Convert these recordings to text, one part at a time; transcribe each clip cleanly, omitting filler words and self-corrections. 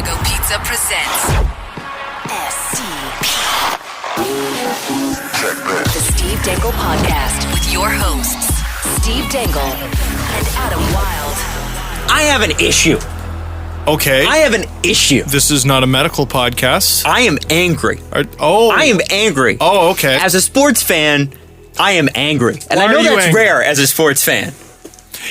Go Pizza presents SCP. The Steve Dangle Podcast with your hosts, Steve Dangle and Adam Wilde. I have an issue. Okay. I have an issue. This is not a medical podcast. I am angry. I am angry. Oh, okay. As a sports fan, I am angry. And Why I know are you that's angry? rare as a sports fan.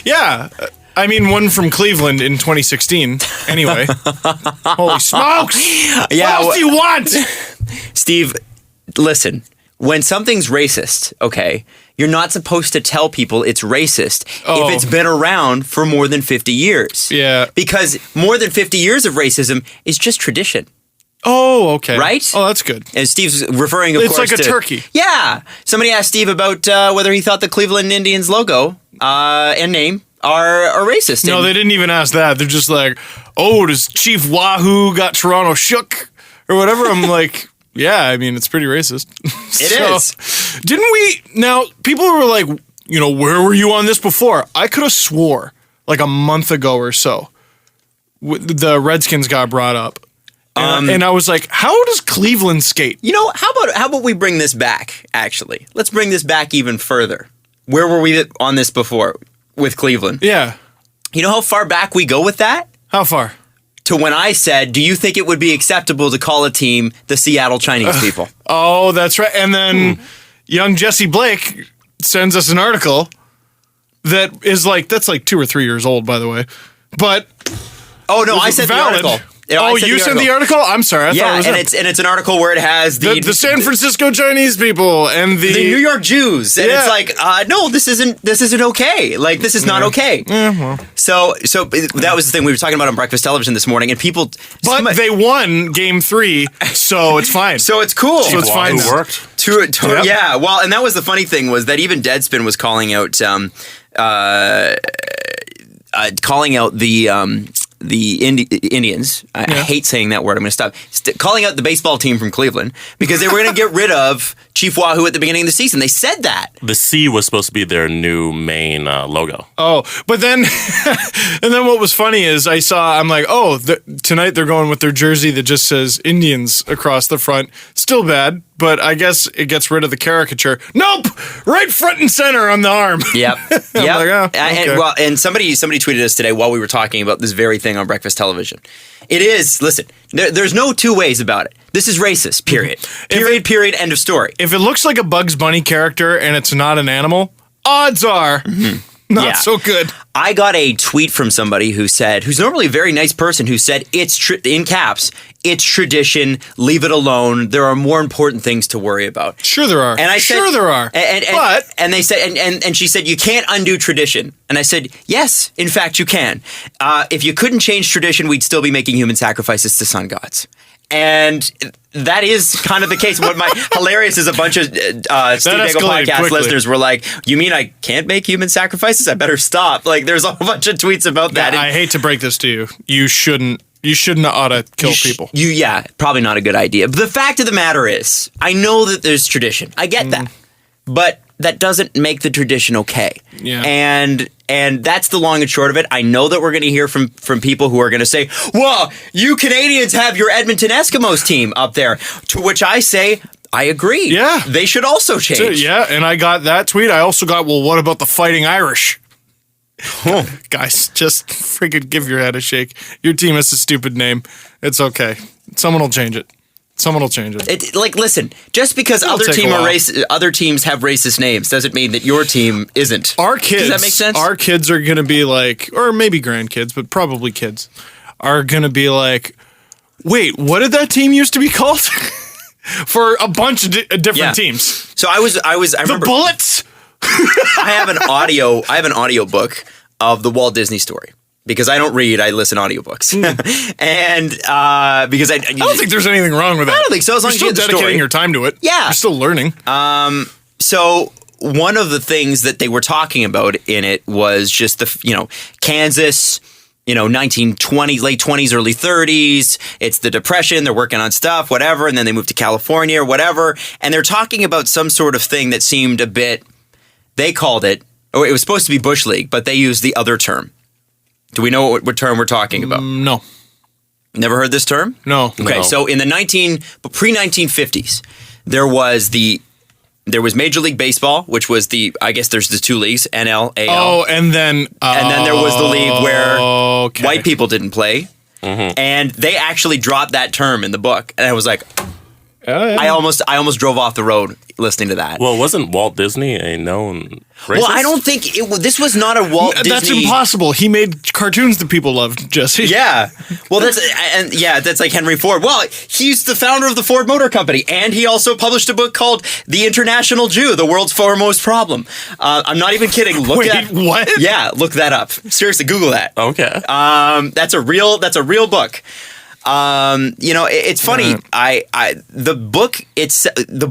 Yeah. I mean, one from Cleveland in 2016. Anyway. Holy smokes! Yeah, what else do you want? Steve, listen. When something's racist, okay, you're not supposed to tell people it's racist if it's been around for more than 50 years. Yeah. Because more than 50 years of racism is just tradition. Oh, okay. Right? Oh, that's good. And Steve's referring, of course, It's like a to turkey. Yeah. Somebody asked Steve about whether he thought the Cleveland Indians logo and name are racist. No, they didn't even ask that. They're just like, oh, does Chief Wahoo got Toronto shook? Or whatever. I'm like, yeah, I mean, it's pretty racist. It is. Didn't we? Now, people were like, where were you on this before? I could have swore like a month ago or so, the Redskins got brought up. And I was like, how does Cleveland skate? How about we bring this back, actually? Let's bring this back even further. Where were we on this before with Cleveland? Yeah. You know how far back we go with that? How far? To when I said, do you think it would be acceptable to call a team the Seattle Chinese people? Oh, that's right. And then young Jesse Blake sends us an article that is that's 2 or 3 years old, by the way. But Oh, no, I said valid. the article. You sent the article? I'm sorry. I thought it was it's an article where it has the San Francisco Chinese people and the New York Jews, and it's like, no, this isn't okay. Like, this is not okay. Yeah, well. So that was the thing we were talking about on breakfast television this morning, and people. But they won Game 3, so it's fine. So it's cool. So it's fine. It worked. Yep. Yeah. Well, and that was the funny thing was that even Deadspin was calling out the Indians. I hate saying that word. I'm going to stop. Calling out the baseball team from Cleveland because they were going to get rid of Chief Wahoo at the beginning of the season. They said that. The C was supposed to be their new main logo. Oh, but then, and then what was funny is I'm like, tonight they're going with their jersey that just says Indians across the front. Still bad, but I guess it gets rid of the caricature. Nope! Right front and center on the arm. Yep. I'm like, okay. And somebody tweeted us today while we were talking about this very thing on breakfast television. It is, listen, there's no two ways about it. This is racist, period. Period, end of story. If it looks like a Bugs Bunny character and it's not an animal, odds are not so good. I got a tweet from somebody who's normally a very nice person, who said, in caps, it's tradition, leave it alone. There are more important things to worry about. Sure there are. And I said, sure there are. And they said, and she said, you can't undo tradition. And I said, yes, in fact, you can. If you couldn't change tradition, we'd still be making human sacrifices to sun gods. And that is kind of the case. What my hilarious is a bunch of Steve Dangle podcast listeners were like, you mean I can't make human sacrifices? I better stop. Like, there's a whole bunch of tweets about that. I hate to break this to you. You shouldn't ought to kill people. Probably not a good idea. But the fact of the matter is, I know that there's tradition. I get that. But that doesn't make the tradition okay. Yeah. And that's the long and short of it. I know that we're going to hear from people who are going to say, well, you Canadians have your Edmonton Eskimos team up there. To which I say, I agree. Yeah. They should also change. Yeah, and I got that tweet. I also got, well, what about the Fighting Irish? Guys, just freaking give your head a shake. Your team has a stupid name. It's okay. Someone will change it. Listen, just because other teams have racist names doesn't mean that your team isn't. Our kids, does that make sense? Our kids are going to be like, or maybe grandkids, but probably kids, are going to be like, wait, what did that team used to be called? For a bunch of different teams. So I remember the Bullets. I have an audio book of the Walt Disney story. Because I don't read, I listen to audiobooks. And because I don't think there's anything wrong with that. I don't think so. As long as you're you still get the dedicating story. your time to it. Yeah. You're still learning. So one of the things that they were talking about in it was just Kansas, 1920s, late 20s, early 30s. It's the Depression. They're working on stuff, whatever. And then they moved to California or whatever. And they're talking about some sort of thing that seemed a bit, they called it, or it was supposed to be Bush League, but they used the other term. Do we know what term we're talking about? No. Never heard this term? No. Okay, No. so in the pre-1950s, there was Major League Baseball, which was I guess there's the two leagues, NL, AL. Oh, and then There was the league where okay. white people didn't play. And they actually dropped that term in the book. And I was like, I almost drove off the road listening to that. Well, wasn't Walt Disney a known racist? Well, I don't think this was not a Walt Disney. That's impossible. He made cartoons that people loved, Jesse. Yeah. Well, that's like Henry Ford. Well, he's the founder of the Ford Motor Company, and he also published a book called The International Jew, the World's Foremost Problem. I'm not even kidding. What? Yeah, look that up. Seriously, Google that. Okay. That's a real book. It's funny. The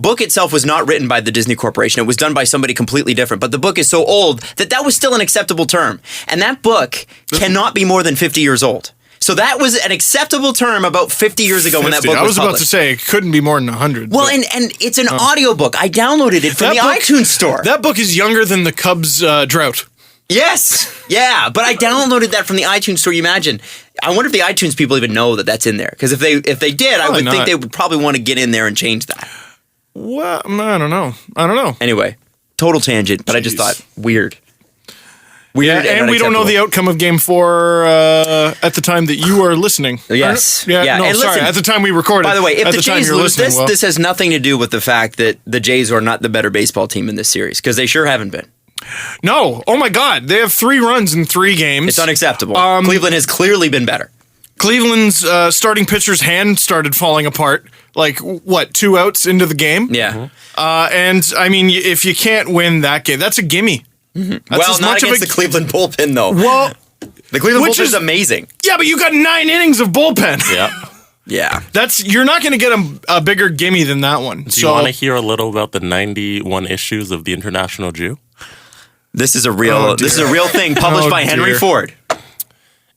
book itself was not written by the Disney Corporation. It was done by somebody completely different. But the book is so old that was still an acceptable term. And that book cannot be more than 50 years old. So that was an acceptable term about 50 years ago when that book was published. I was about to say it couldn't be more than 100. Well, and it's an audiobook. I downloaded it from the iTunes store. That book is younger than the Cubs drought. Yes. Yeah. But I downloaded that from the iTunes store. You imagine. I wonder if the iTunes people even know that that's in there. Because if they did, I would think they would probably want to get in there and change that. Well, I don't know. Anyway, total tangent, but I just thought weird. Yeah, and we don't know the outcome of Game 4 at the time that you are listening. Yes. Yeah. Yeah. No, and sorry. listen, At the time we recorded. By the way, if at the time Jays you're lose listening, this has nothing to do with the fact that the Jays are not the better baseball team in this series, because they sure haven't been. No. Oh my God. They have 3 runs in 3 games. It's unacceptable. Cleveland has clearly been better. Cleveland's starting pitcher's hand started falling apart. Like, 2 outs into the game? Yeah. And, I mean, if you can't win that game, that's a gimme. That's well, not against the Cleveland bullpen, though. Well, the Cleveland bullpen is amazing. Yeah, but you got 9 innings of bullpen. Yeah. Yeah. You're not going to get a bigger gimme than that one. Do you want to hear a little about the 91 issues of the International Jew? This is a real thing published by Henry Ford.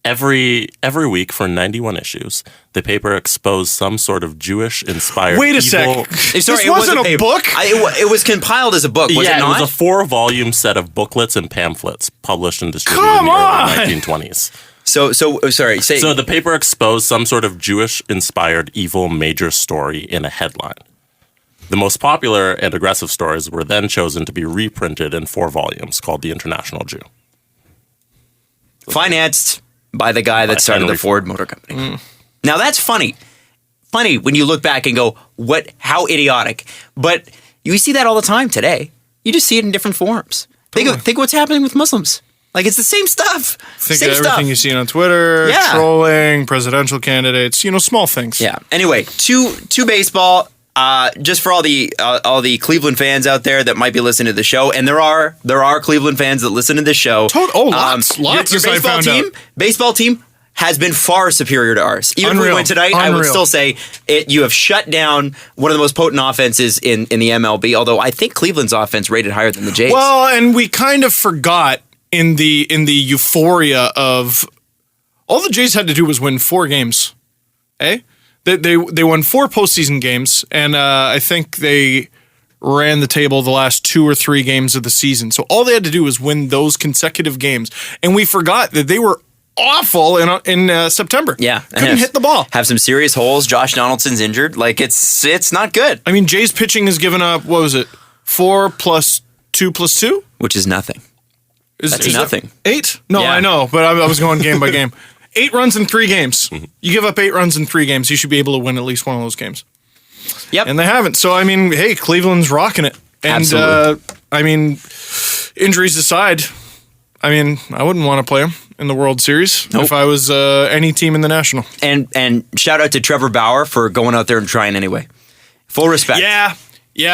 Every week for 91 issues, the paper exposed some sort of Jewish-inspired Wait a evil... sec. Sorry, this wasn't a book? It was compiled as a book, was it not? It was a 4-volume set of booklets and pamphlets published and distributed Come in the on! early 1920s. So sorry. So the paper exposed some sort of Jewish-inspired evil major story in a headline. The most popular and aggressive stories were then chosen to be reprinted in 4 volumes called The International Jew. Financed by the guy that started the Ford Motor Company. Now that's funny. Funny when you look back and go, how idiotic. But you see that all the time today. You just see it in different forms. Think what's happening with Muslims. Like, it's the same stuff. Think of everything you see on Twitter, trolling, presidential candidates, small things. Yeah. Anyway, to baseball. Just for all the Cleveland fans out there that might be listening to the show, and there are Cleveland fans that listen to this show. Lots. Your baseball team has been far superior to ours. Even if we win tonight, I would still say you have shut down one of the most potent offenses in the MLB. Although I think Cleveland's offense rated higher than the Jays. Well, and we kind of forgot in the euphoria of all the Jays had to do was win 4 games, They won 4 postseason games, and I think they ran the table the last 2 or 3 games of the season. So all they had to do was win those consecutive games, and we forgot that they were awful in September. Yeah, couldn't hit the ball. Have some serious holes. Josh Donaldson's injured. Like it's not good. I mean, Jay's pitching has given up 4 plus 2 plus 2, which is nothing. That's nothing. 8? No, yeah. I know, but I was going game by game. 8 runs in 3 games. You give up 8 runs in 3 games, you should be able to win at least one of those games. Yep. And they haven't. So, I mean, hey, Cleveland's rocking it. And, absolutely. I mean, injuries aside, I mean, I wouldn't want to play them in the World Series if I was any team in the National. And shout out to Trevor Bauer for going out there and trying anyway. Full respect. Yeah,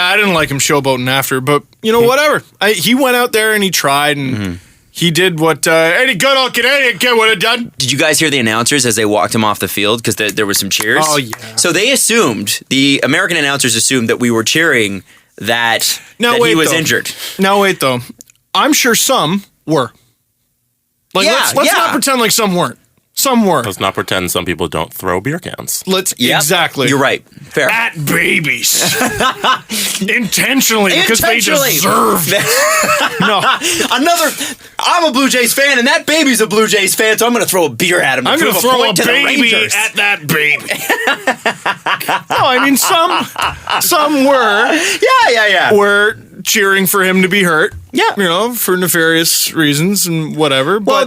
I didn't like him showboating after, but, whatever. He went out there and he tried, and he did what any good old Canadian kid would have done. Did you guys hear the announcers as they walked him off the field? Because there was some cheers. Oh, yeah. So the American announcers assumed that we were cheering that he was injured. Now, wait, though. I'm sure some were. Let's not pretend like some weren't. Some were. Let's not pretend some people don't throw beer cans. Exactly. You're right. Fair. At babies. Intentionally, because they deserve it. No. I'm a Blue Jays fan, and that baby's a Blue Jays fan, so I'm going to throw a beer at him. I'm going to throw a baby at that baby. No, I mean, some were. Yeah. Were cheering for him to be hurt. Yeah. You know, for nefarious reasons and whatever. Well,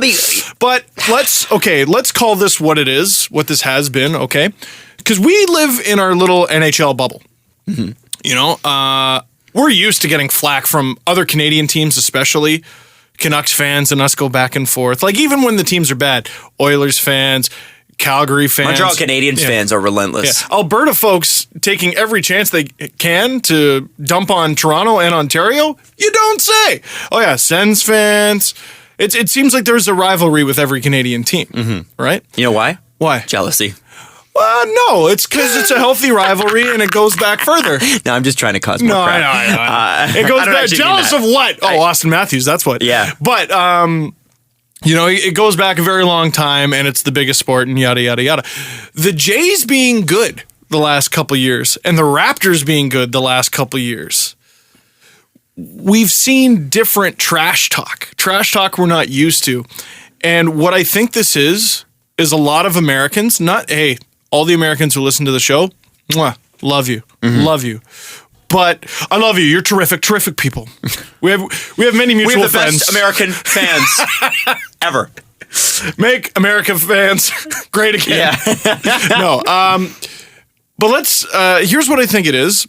but let's call this what it is, what this has been, okay? Because we live in our little NHL bubble. Mm-hmm. You know, we're used to getting flack from other Canadian teams, especially Canucks fans, and us go back and forth. Like, even when the teams are bad, Oilers fans, Calgary fans. Montreal Canadiens fans are relentless. Yeah. Alberta folks taking every chance they can to dump on Toronto and Ontario? You don't say. Oh, yeah, Sens fans. It seems like there's a rivalry with every Canadian team, right? You know why? Why? Jealousy. Well, no, it's because it's a healthy rivalry and it goes back further. No, I'm just trying to cause more crap. I know. It goes back. Jealous of what? Oh, Austin Matthews, that's what. Yeah. But, you know, it goes back a very long time, and it's the biggest sport, and yada, yada, yada. The Jays being good the last couple years, and the Raptors being good the last couple years, we've seen different trash talk. Trash talk we're not used to. And what I think this is a lot of Americans, all the Americans who listen to the show, mwah, love you, love you. But I love you. You're terrific people. We have many mutual friends. We're the best American fans ever. Make American fans great again. Yeah. No. But here's what I think it is.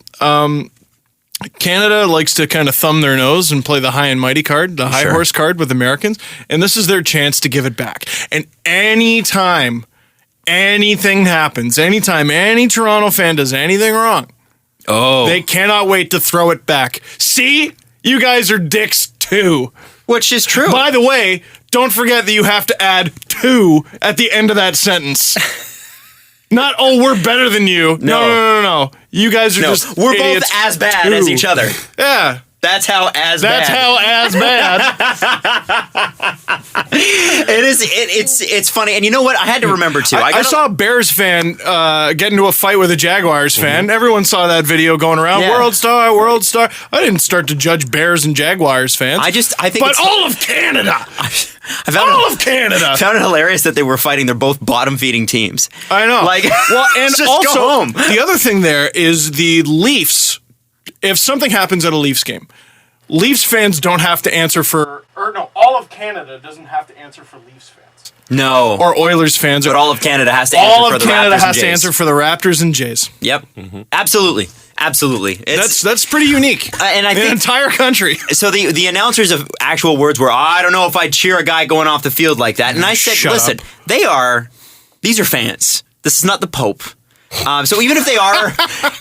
Canada likes to kind of thumb their nose and play the high and mighty card, the high horse card with Americans. And this is their chance to give it back. And anytime anything happens, anytime any Toronto fan does anything wrong, they cannot wait to throw it back. See? You guys are dicks too. Which is true. By the way, don't forget that you have to add "to" at the end of that sentence. Not, we're better than you. No. You guys are just we're idiots both as bad as each other. Yeah. That's how as bad. It is. It's funny, and you know what? I had to remember too. I saw a Bears fan get into a fight with a Jaguars fan. Everyone saw that video going around. Yeah. World star. I didn't start to judge Bears and Jaguars fans. I think, but all of Canada. I found it hilarious that they were fighting. They're both bottom-feeding teams. I know. And just also, go home. The other thing there is the Leafs. If something happens at a Leafs game, Leafs fans don't have to answer all of Canada doesn't have to answer for Leafs fans. No. Or Oilers fans. But all of Canada has to answer for the Raptors and Jays. All of Canada has to answer for the Raptors and Jays. Yep. Absolutely. That's pretty unique. And I think the entire country. So the announcers of actual words were, I don't know if I'd cheer a guy going off the field like that. And I said, listen, these are fans. This is not the Pope. So even if they are,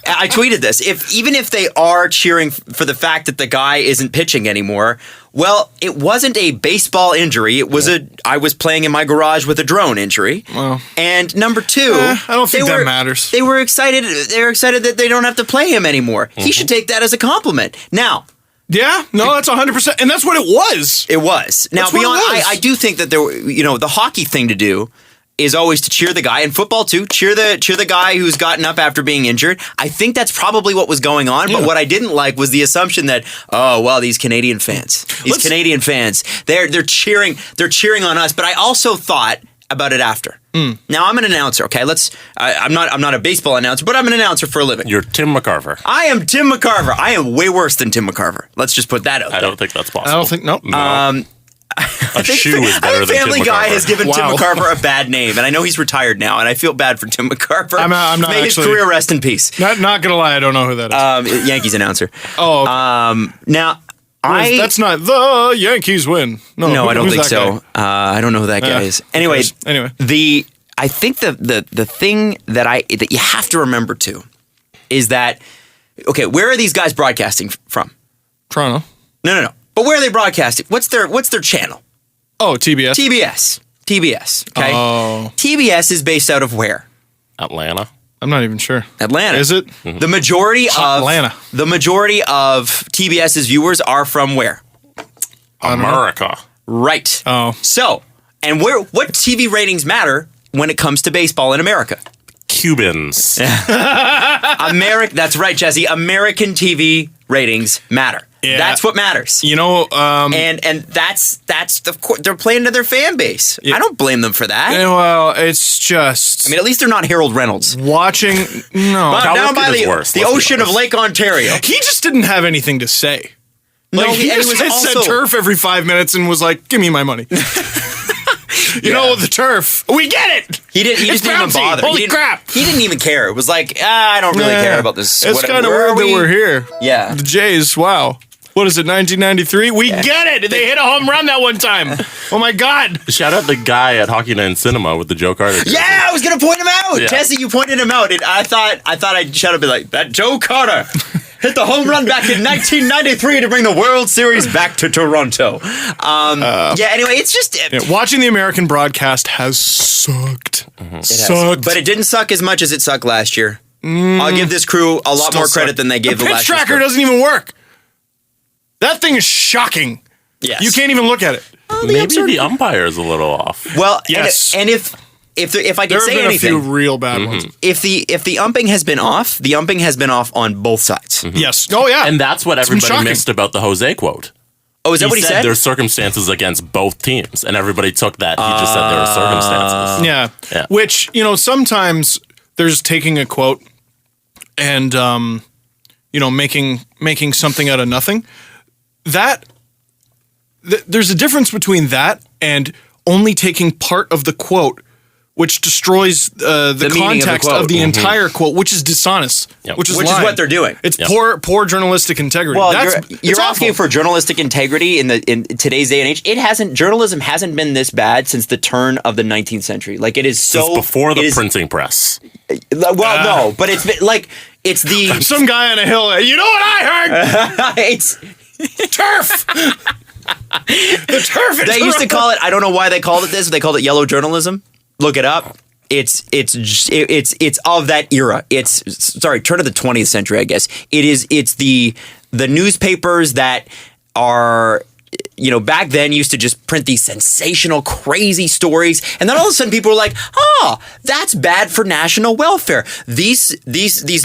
I tweeted this, even if they are cheering for the fact that the guy isn't pitching anymore, well, it wasn't a baseball injury. It was I was playing in my garage with a drone injury. Well, and number two, I don't think that matters. They were excited. They were excited that they don't have to play him anymore. He should take that as a compliment. Now, yeah, no, that's 100%, and that's what it was. It was. Now, I do think that the hockey thing to do is always to cheer the guy, in football too, cheer the guy who's gotten up after being injured. I think that's probably what was going on, but what I didn't like was the assumption that, these Canadian fans, they're cheering on us, but I also thought about it after. Now I'm an announcer, okay? I'm not a baseball announcer, but I'm an announcer for a living. You're Tim McCarver. I am Tim McCarver. I am way worse than Tim McCarver. Let's just put that out there. I don't think that's possible. I don't think, nope. No. A shoe is better than Family Tim Guy McCarver. has given Tim McCarver a bad name, and I know he's retired now, and I feel bad for Tim McCarver. I'm not May his career rest in peace. Not gonna lie, I don't know who that is. Yankees announcer. Oh, okay. Now that's not the Yankees win. No, I don't think so. I don't know who that guy is. Anyway, I think the thing that you have to remember too is that where are these guys broadcasting from? Toronto. No. But where are they broadcasting? What's their channel? Oh, TBS. TBS. Okay. Oh. TBS is based out of where? Atlanta. I'm not even sure. Atlanta. Is it? Mm-hmm. The majority of TBS's viewers are from where? America. Right. Oh. So And what TV ratings matter when it comes to baseball in America? Cubans. That's right, Jesse. American TV ratings matter. Yeah. That's what matters. You know, and that's of course they're playing to their fan base. Yeah. I don't blame them for that. well, it's just. I mean, at least they're not Harold Reynolds. Watching. No. But down by is worse, the let's be ocean of honest. Lake Ontario. He just didn't have anything to say. No, Like, he and just he was said also- turf every 5 minutes and was like, give me my money. You know, the turf. We get it. He just It's didn't even bouncy. bother. Holy He didn't- crap. He didn't even care. It was like, I don't really care about this. It's kind of weird that we're here. Yeah. The Jays, wow. What is it, 1993? We get it. They hit a home run that one time. Oh, my God. Shout out the guy at Hockey Night in Cinema with the Joe Carter jersey. Yeah, I was gonna point him out. Yeah. Jesse, you pointed him out. And I thought I'd shout out, be like, that Joe Carter hit the home run back in 1993 to bring the World Series back to Toronto. Anyway, it's just Yeah, watching the American broadcast has sucked. Sucked. But it didn't suck as much as it sucked last year. I'll give this crew a lot Still more credit sucked. than they gave the pitch last tracker year. doesn't even work. That thing is shocking. Yes. You can't even look at it. Maybe the umpire is a little off. Well, Yes. and if I There can have say been a few anything, real bad ones. if the umping has been off, the umping has been off on both sides. Yes. Oh, yeah. And that's what been everybody shocking. missed about the Jose quote. Oh, is that what he said? There's circumstances against both teams, and everybody took that. He just said there were circumstances. Yeah. Yeah. Which, sometimes there's taking a quote and, making something out of nothing. There's a difference between that and only taking part of the quote, which destroys the meaning of the context quote. of the entire quote, which is dishonest, Yep. which is Which is lying. what they're doing. It's Yep. poor journalistic integrity. Well, it's you're asking awful. for journalistic integrity in today's day and age. Journalism hasn't been this bad since the turn of the 19th century. Like it is so Since before it the is- printing press. Well, no, but it's been, like it's the some guy on a hill. You know what I heard? it's. Turf. The turf. They used to call it. I don't know why they called it this. They called it yellow journalism. Look it up. It's of that era. Turn of the 20th century, I guess. It's the newspapers that are, back then used to just print these sensational, crazy stories, and then all of a sudden people were like, "Oh, that's bad for national welfare." These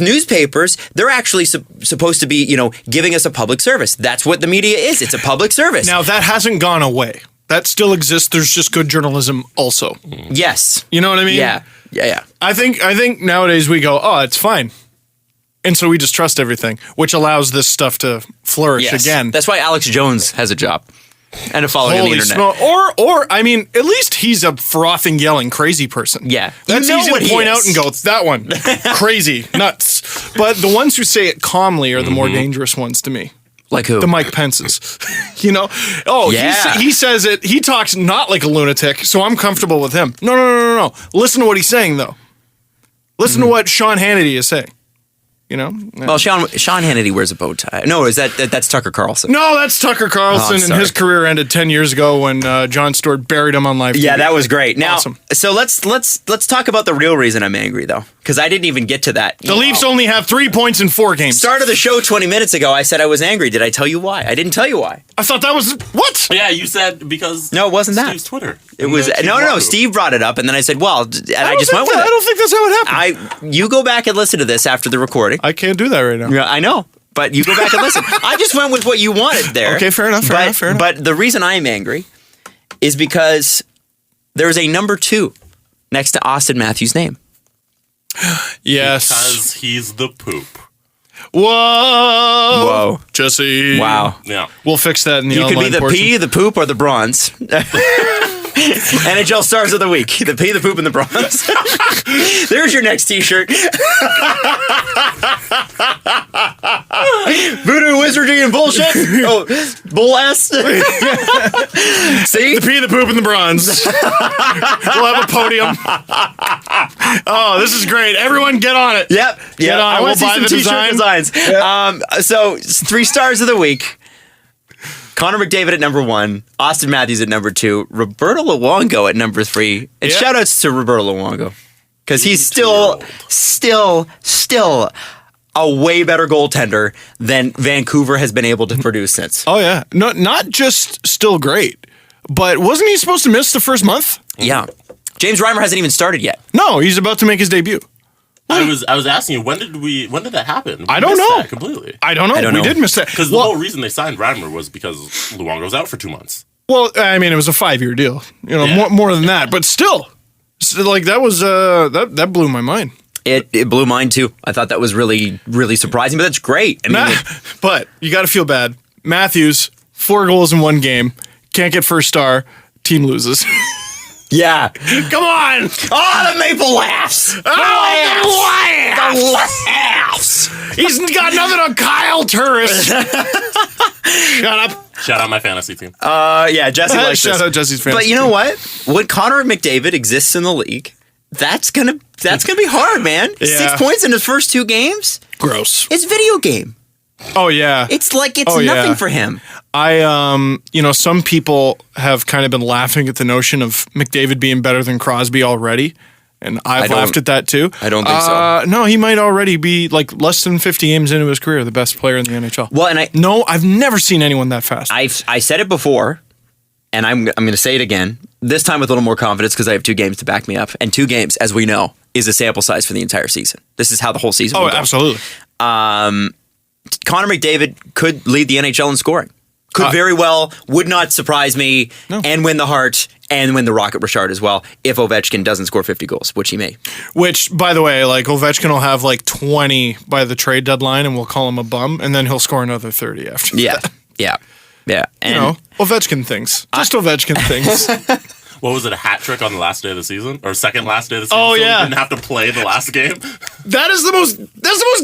newspapers, they're actually supposed to be, giving us a public service. That's what the media is. It's a public service. Now that hasn't gone away. That still exists. There's just good journalism also. Yes. You know what I mean? Yeah. I think nowadays we go, oh, it's fine. And so we just trust everything, which allows this stuff to flourish Yes. again. That's why Alex Jones has a job and a following on the Holy internet. smoke. Or I mean, at least he's a frothing, yelling, crazy person. Yeah. That's You know easy what to he point is. out and go, it's that one. Crazy, nuts. But the ones who say it calmly are the more dangerous ones to me. Like who? The Mike Pences. Yeah. He says it. He talks not like a lunatic, so I'm comfortable with him. No. Listen to what he's saying, though. Listen to what Sean Hannity is saying. Well, Sean Hannity wears a bow tie. No, that's Tucker Carlson. No, that's Tucker Carlson, and sorry. his career ended 10 years ago when Jon Stewart buried him on live TV. Yeah, that was great. Now, Awesome. so let's talk about the real reason I'm angry, though, because I didn't even get to that. The Leafs only have 3 points in 4 games. Start of the show 20 minutes ago, I said I was angry. Did I tell you why? I didn't tell you why. I thought that was what? Yeah, you said because No, it wasn't that. Steve's Twitter. It was no. Steve brought it up, and then I said, "Well," and I just went with I it. don't think that's how it happened. You go back and listen to this after the recording. I can't do that right now. Yeah, I know, but you go back and listen. I just went with what you wanted there. Okay, fair enough. But the reason I'm angry is because there's a number 2 next to Austin Matthews' name. Yes. Because he's the poop. Whoa, Jesse. Wow. Yeah. We'll fix that in the You online could be the portion. P, the poop, or the bronze. NHL Stars of the Week. The P, the poop, and the bronze. There's your next t-shirt. Voodoo, wizardry, and bullshit. Oh, bull S. See? The P, the poop, and the bronze. We'll have a podium. Oh, this is great. Everyone get on it. Yep. Get on I it. want to We'll see buy some the t-shirt design. designs. So 3 stars of the week. Connor McDavid at number 1, Austin Matthews at number 2, Roberto Luongo at number 3. And Yeah. shout outs to Roberto Luongo. Because he's still a way better goaltender than Vancouver has been able to produce since. Oh, yeah. No, not just still great, But wasn't he supposed to miss the first month? Yeah. James Reimer hasn't even started yet. No, he's about to make his debut. I was asking you, when did that happen? I don't know. That completely. I don't know. We did miss that. Because the whole reason they signed Reimer was because Luongo's out for 2 months. Well, I mean, it was a 5-year deal. More than that. But still, like that was that blew my mind. It blew mine too. I thought that was really, really surprising, but that's great. I mean, but you got to feel bad. Matthews, 4 goals in 1 game, can't get first star, team loses. yeah. Come on! Oh, the maple laughs! The laughs! He's got nothing on Kyle Turris. Shut up. Shout out my fantasy team. Yeah, Jesse likes Shout this. out Jesse's fantasy But you know what? When Connor McDavid exists in the league, that's gonna be hard, man. Yeah. 6 points in his first 2 games. Gross. It's video game. Oh, yeah. It's like nothing for him. Some people have kind of been laughing at the notion of McDavid being better than Crosby already. And I've laughed at that too. I don't think so. No, he might already be like less than 50 games into his career, the best player in the NHL. Well, and I've never seen anyone that fast. I said it before, and I'm going to say it again. This time with a little more confidence because I have 2 games to back me up, and 2 games, as we know, is a sample size for the entire season. This is how the whole season. will go. Absolutely. Connor McDavid could lead the NHL in scoring. Could very well, would not surprise me, and win the Hart and win the Rocket Richard as well if Ovechkin doesn't score 50 goals, which he may. Which, by the way, like Ovechkin will have like 20 by the trade deadline, and we'll call him a bum, and then he'll score another 30 after that. Yeah. And Ovechkin things. Just Ovechkin things. What was it, a hat trick on the last day of the season? Or second last day of the season? Oh, so yeah. he didn't have to play the last game? That's the most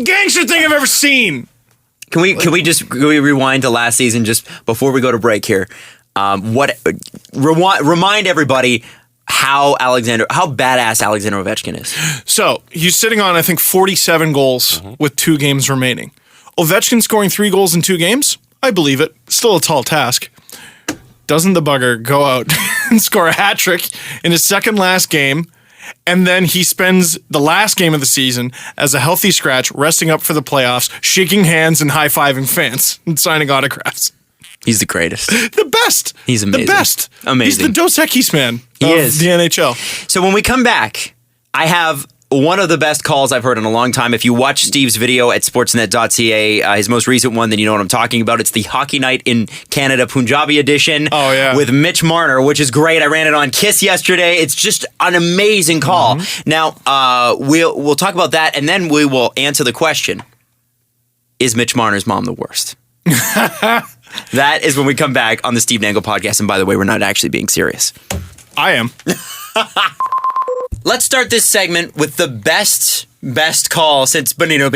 gangster thing I've ever seen. Can we rewind to last season just before we go to break here? Remind everybody how badass Alexander Ovechkin is. So he's sitting on, I think, 47 goals with 2 games remaining. Ovechkin scoring 3 goals in 2 games? I believe it. Still a tall task. Doesn't the bugger go out and score a hat trick in his second last game? And then he spends the last game of the season as a healthy scratch, resting up for the playoffs, shaking hands and high-fiving fans and signing autographs. He's the greatest. The best. He's amazing. The best. Amazing. He's the Dos Equis man of the NHL. So when we come back, I have one of the best calls I've heard in a long time. If you watch Steve's video at sportsnet.ca, his most recent one, then you know what I'm talking about. It's the Hockey Night in Canada Punjabi edition with Mitch Marner, which is great. I ran it on Kiss yesterday. It's just an amazing call. Now, we'll talk about that, and then we will answer the question, is Mitch Marner's mom the worst? That is when we come back on the Steve Dangle podcast. And by the way, we're not actually being serious. I am. Let's start this segment with the best call since Bonino.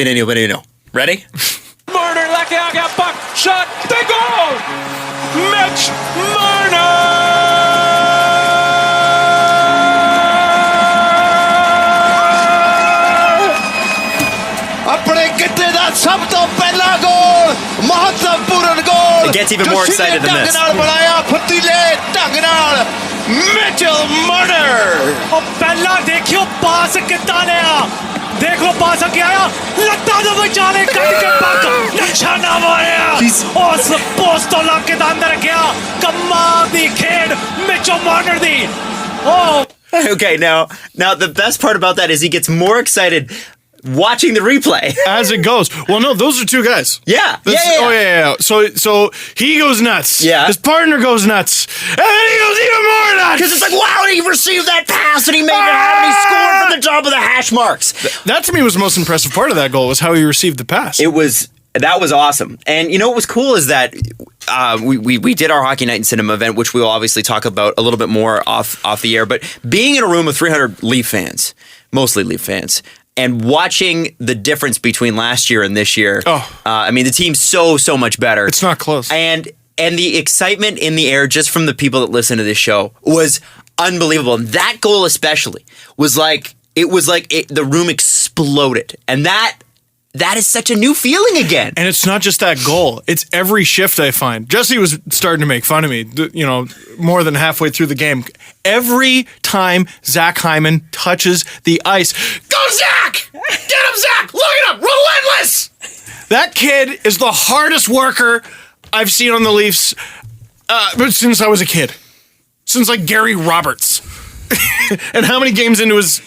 Ready? Marner, leke aa gaya, puck, shot, they goal! Mitch Marner! ਆਪਣੇ ਕਿੱਤੇ ਦਾ ਸਭ ਤੋਂ ਪਹਿਲਾ ਗੋਲ ਮਹੱਤਵਪੂਰਨ ਗੋਲ It gets even more excited than this. ਨਾਲ ਬਣਾਇਆ ਫਤੀਲੇ ਢੰਗ ਨਾਲ ਮਿਚਲ ਮਾਰਨਰ ਉਹ ਪਹਿਲਾਂ ਦੇਖਿਓ ਪਾਸ ਕਿੱਦਾਂ ਲਿਆ ਦੇਖ ਲਓ ਪਾਸ ਅੱਗੇ ਆਇਆ ਲੱਤਾਂ ਦੇ ਵਿਚਾਲੇ ਕੱਢ ਕੇ ਪੱਕ ਨਿਸ਼ਾਨਾ ਮਾਰਿਆ ਉਸ ਪੋਸਟ ਤੋਂ ਲਾ ਕੇ ਦਾ ਅੰਦਰ ਗਿਆ ਕਮਾਲ ਦੀ ਖੇਡ ਮਿਚਲ Marner the Okay, now the best part about that is he gets more excited watching the replay as it goes. Well, no, those are 2 guys. Yeah. Oh, yeah. So he goes nuts. Yeah. His partner goes nuts. And then he goes even more nuts. Because it's like, wow, he received that pass and he made it happen. He scored from the top of the hash marks. That to me was the most impressive part of that goal was how he received the pass. That was awesome. And you know what was cool is that we did our Hockey Night in Cinema event, which we'll obviously talk about a little bit more off the air. But being in a room with 300 Leaf fans, mostly Leaf fans, and watching the difference between last year and this year, I mean, the team's so much better. It's not close. And the excitement in the air just from the people that listen to this show was unbelievable. And that goal especially was like, the room exploded. And that is such a new feeling again. And it's not just that goal. It's every shift I find. Jesse was starting to make fun of me, more than halfway through the game. Every time Zach Hyman touches the ice, go Zach! Get him, Zach! Look at him! Relentless! That kid is the hardest worker I've seen on the Leafs since I was a kid. since like Gary Roberts. And how many games into his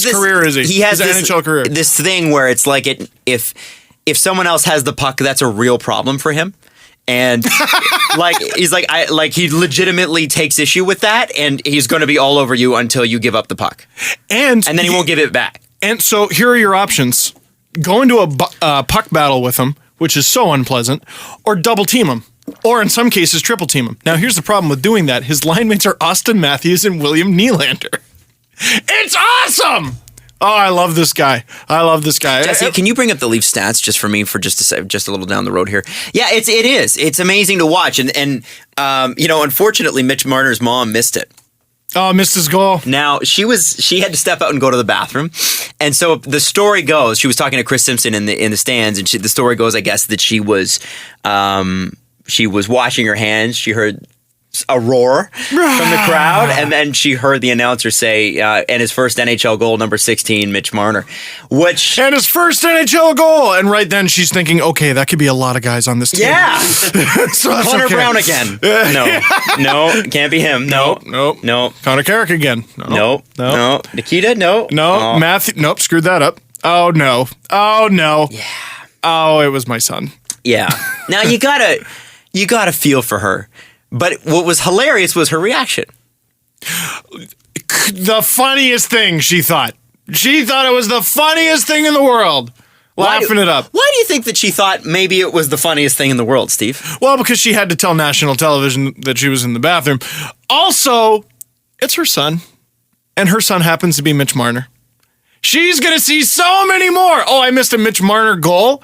career is he? He has his NHL career. This thing where it's like if someone else has the puck, that's a real problem for him. And he legitimately takes issue with that, and he's going to be all over you until you give up the puck, and then he won't give it back. And so here are your options: go into a puck battle with him, which is so unpleasant, or double team him, or in some cases triple team him. Now here's the problem with doing that: his line mates are Austin Matthews and William Nylander. It's awesome. Oh, I love this guy. Jesse, can you bring up the Leaf stats just for me for just a little down the road here? Yeah, it is. It's amazing to watch, and unfortunately, Mitch Marner's mom missed it. Oh, missed his goal. Now she had to step out and go to the bathroom, and so the story goes. She was talking to Chris Simpson in the stands, and the story goes, I guess, that she was washing her hands. She heard a roar from the crowd, and then she heard the announcer say, and his first NHL goal, number 16, Mitch Marner, and his first NHL goal, and right then she's thinking, okay, that could be a lot of guys on this team. Yeah, so Connor Brown again. No, can't be him. No. Connor Carrick again. No. Nikita. No. Oh. Matthew. Nope, screwed that up. Oh no. Yeah. Oh, it was my son. Yeah. Now you gotta feel for her. But what was hilarious was her reaction. The funniest thing, she thought. She thought it was the funniest thing in the world. Laughing it up. Why do you think that she thought maybe it was the funniest thing in the world, Steve? Well, because she had to tell national television that she was in the bathroom. Also, it's her son. And her son happens to be Mitch Marner. She's going to see so many more. Oh, I missed a Mitch Marner goal.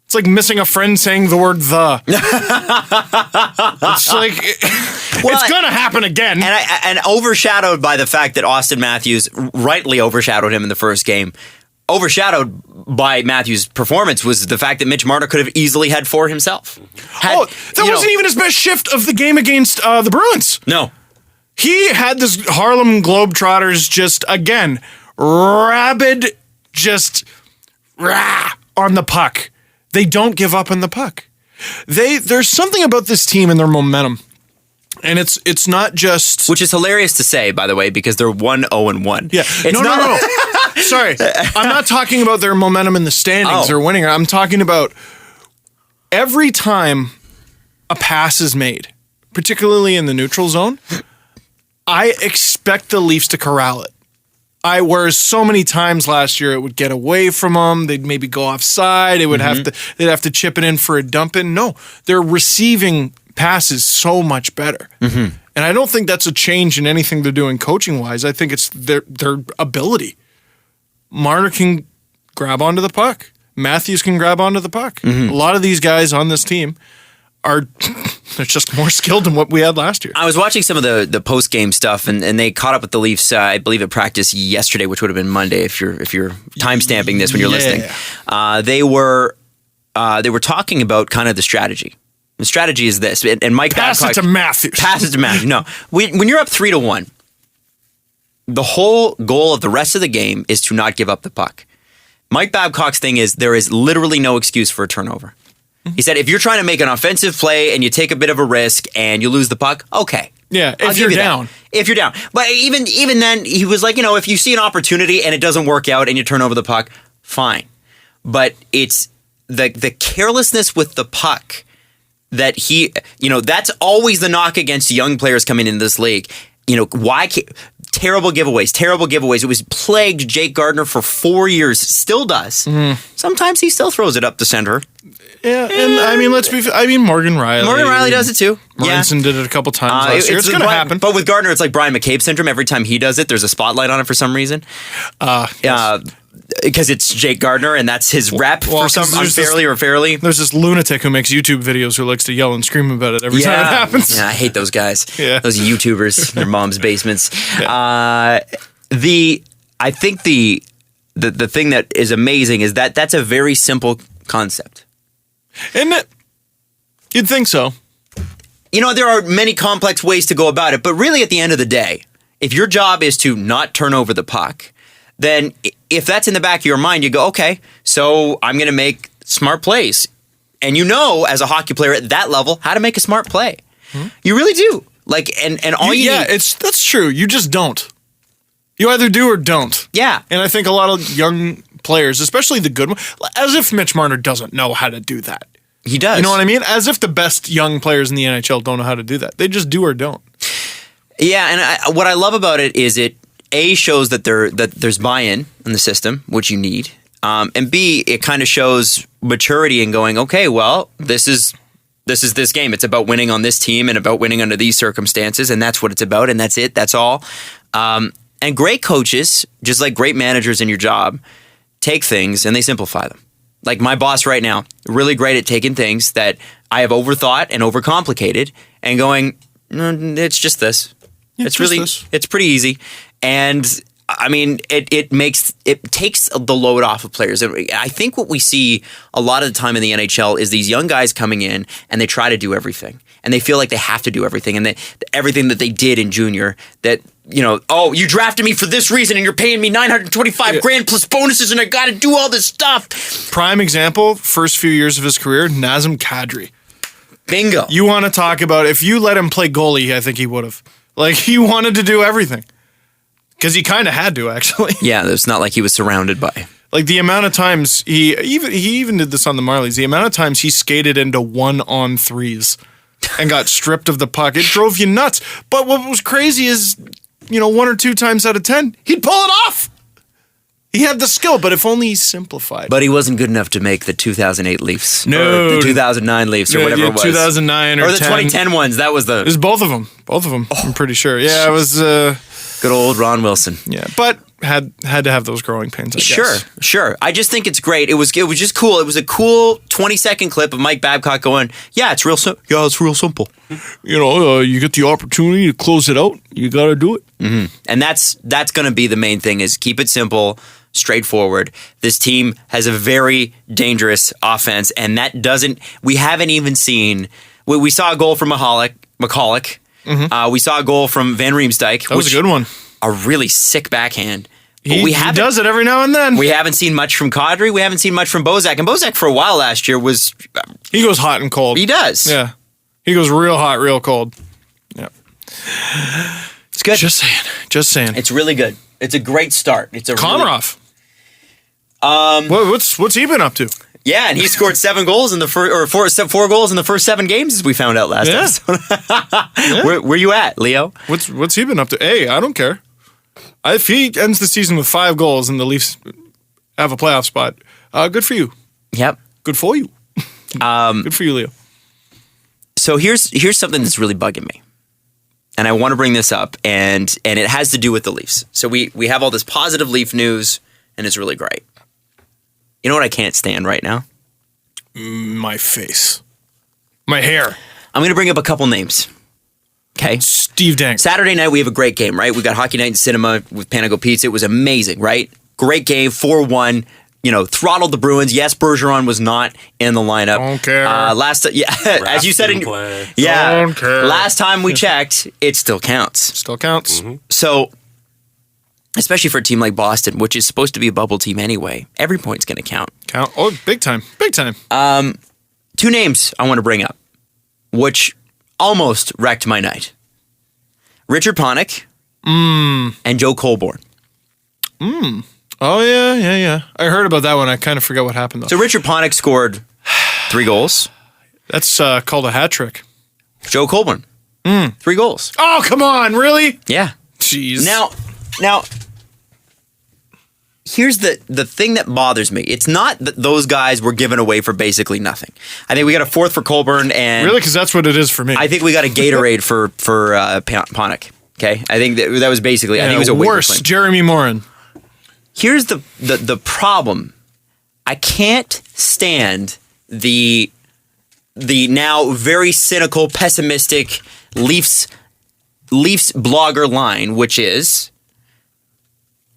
It's like missing a friend saying the word the. It's like, it's going to happen again. And overshadowed by the fact that Austin Matthews rightly overshadowed him in the first game. Overshadowed by Matthews' performance was the fact that Mitch Marner could have easily had 4 himself. That wasn't even his best shift of the game against the Bruins. No. He had this Harlem Globetrotters just, again, rabid, just on the puck. They don't give up on the puck. There's something about this team and their momentum. And it's not just... Which is hilarious to say, by the way, because they're 1-0-1. Yeah. No. Sorry. I'm not talking about their momentum in the standings or winning. I'm talking about every time a pass is made, particularly in the neutral zone, I expect the Leafs to corral it. Whereas so many times last year it would get away from them, they'd maybe go offside, they'd have to chip it in for a dump in. No, they're receiving passes so much better. Mm-hmm. And I don't think that's a change in anything they're doing coaching wise. I think it's their ability. Marner can grab onto the puck. Matthews can grab onto the puck. Mm-hmm. A lot of these guys on this team are they're just more skilled than what we had last year. I was watching some of the post game stuff, and they caught up with the Leafs. I believe at practice yesterday, which would have been Monday if you're time stamping this when you're listening. They were talking about kind of the strategy. The strategy is this, and Mike pass Babcock, it to Matthews. Pass it to Matthews. No, when you're up 3-1, the whole goal of the rest of the game is to not give up the puck. Mike Babcock's thing is there is literally no excuse for a turnover. He said, if you're trying to make an offensive play and you take a bit of a risk and you lose the puck, okay. Yeah, if you're down. If you're down. But even then, he was like, if you see an opportunity and it doesn't work out and you turn over the puck, fine. But it's the carelessness with the puck that that's always the knock against young players coming into this league. Terrible giveaways. It was plagued Jake Gardiner for 4 years, still does. Mm-hmm. Sometimes he still throws it up the center. Yeah, and Morgan Riley. Morgan Riley does it too. Martinson did it a couple times last year. It's going to happen. But with Gardiner, it's like Brian McCabe syndrome. Every time he does it, there's a spotlight on it for some reason. Yes. Because it's Jake Gardiner, and that's his rep for some unfairly or fairly. There's this lunatic who makes YouTube videos who likes to yell and scream about it every time it happens. Yeah, I hate those guys. Yeah. Those YouTubers, their mom's basements. Yeah. I think the thing that is amazing is that's a very simple concept. Isn't it? You'd think so. There are many complex ways to go about it, but really at the end of the day, if your job is to not turn over the puck, then if that's in the back of your mind, you go, okay, so I'm going to make smart plays. And as a hockey player at that level, how to make a smart play. Mm-hmm. You really do. Like, and all you yeah, need. that's true. You just don't. You either do or don't. Yeah. And I think a lot of young players, especially the good ones, as if Mitch Marner doesn't know how to do that. He does. You know what I mean? As if the best young players in the NHL don't know how to do that. They just do or don't. Yeah, and what I love about it is it shows that there's buy-in in the system, which you need, and B, it kind of shows maturity in going, okay, well, this is this game. It's about winning on this team and about winning under these circumstances, and that's what it's about, and that's it. That's all. And great coaches, just like great managers in your job, take things and they simplify them. Like my boss right now, really great at taking things that I have overthought and overcomplicated and going, it's just this. It's pretty easy. And I mean, it takes the load off of players. I think what we see a lot of the time in the NHL is these young guys coming in and they try to do everything. And they feel like they have to do everything. And everything that they did in junior that, oh, you drafted me for this reason and you're paying me $925 grand plus bonuses and I got to do all this stuff. Prime example, first few years of his career, Nazem Kadri. Bingo. You want to talk about, if you let him play goalie, I think he would have. Like, he wanted to do everything. Because he kind of had to, actually. Yeah, it's not like he was surrounded by. Like, the amount of times, he even did this on the Marlies, the amount of times he skated into 1-on-3s and got stripped of the puck, it drove you nuts. But what was crazy is, 1 or 2 times out of 10, he'd pull it off. He had the skill, but if only he simplified. But he wasn't good enough to make the 2008 Leafs. No. Or the 2009 Leafs or whatever it was. 2009 or the 10. 2010 ones. That was It was both of them. I'm pretty sure. Yeah, it was... good old Ron Wilson. Yeah, but had to have those growing pains, I guess. Sure. I just think it's great. It was just cool. It was a cool 20-second clip of Mike Babcock going, yeah, it's real simple. Yeah, it's real simple. You get the opportunity to close it out, you got to do it. Mm-hmm. And that's going to be the main thing is keep it simple, straightforward. This team has a very dangerous offense, and we haven't even seen, we saw a goal from McCulloch. Mm-hmm. We saw a goal from Van Riemsdyk. That was a good one. A really sick backhand. He does it every now and then. We haven't seen much from Kadri. We haven't seen much from Bozak. And Bozak for a while last year was... he goes hot and cold. He does. Yeah. He goes real hot, real cold. Yeah. It's good. Just saying. It's really good. It's a great start. It's a Komarov. What's he been up to? Yeah, and he scored 7 goals in the first, or 4 goals in the first 7 games, as we found out last episode. Yeah. Where you at, Leo? What's he been up to? Hey, I don't care. If he ends the season with 5 goals and the Leafs have a playoff spot, good for you. Yep. Good for you. Good for you, Leo. So here's something that's really bugging me, and I want to bring this up, and it has to do with the Leafs. So we have all this positive Leaf news, and it's really great. You know what I can't stand right now? My face. My hair. I'm going to bring up a couple names. Okay? Steve Dangle. Saturday night, we have a great game, right? We got Hockey Night in Cinema with Panago Pizza. It was amazing, right? Great game, 4-1. Throttled the Bruins. Yes, Bergeron was not in the lineup. Don't care. As you said, Don't care. Last time we checked, it still counts. Still counts. Mm-hmm. So, especially for a team like Boston, which is supposed to be a bubble team anyway, every point's going to count. Oh, big time. Big time. 2 names I want to bring up, which almost wrecked my night. Richard Panik and Joe Colborne. Oh, yeah. I heard about that one. I kind of forgot what happened, though. So Richard Panik scored 3 goals. That's called a hat trick. Joe Colborne, 3 goals. Oh, come on. Really? Yeah. Jeez. Now, here's the thing that bothers me. It's not that those guys were given away for basically nothing. I think we got a 4th for Colborne, and really, because that's what it is for me. I think we got a Gatorade for Panik. Okay, I think that was basically. I think it was a worse. Jeremy Morin. Here's the problem. I can't stand the now very cynical, pessimistic Leafs blogger line, which is,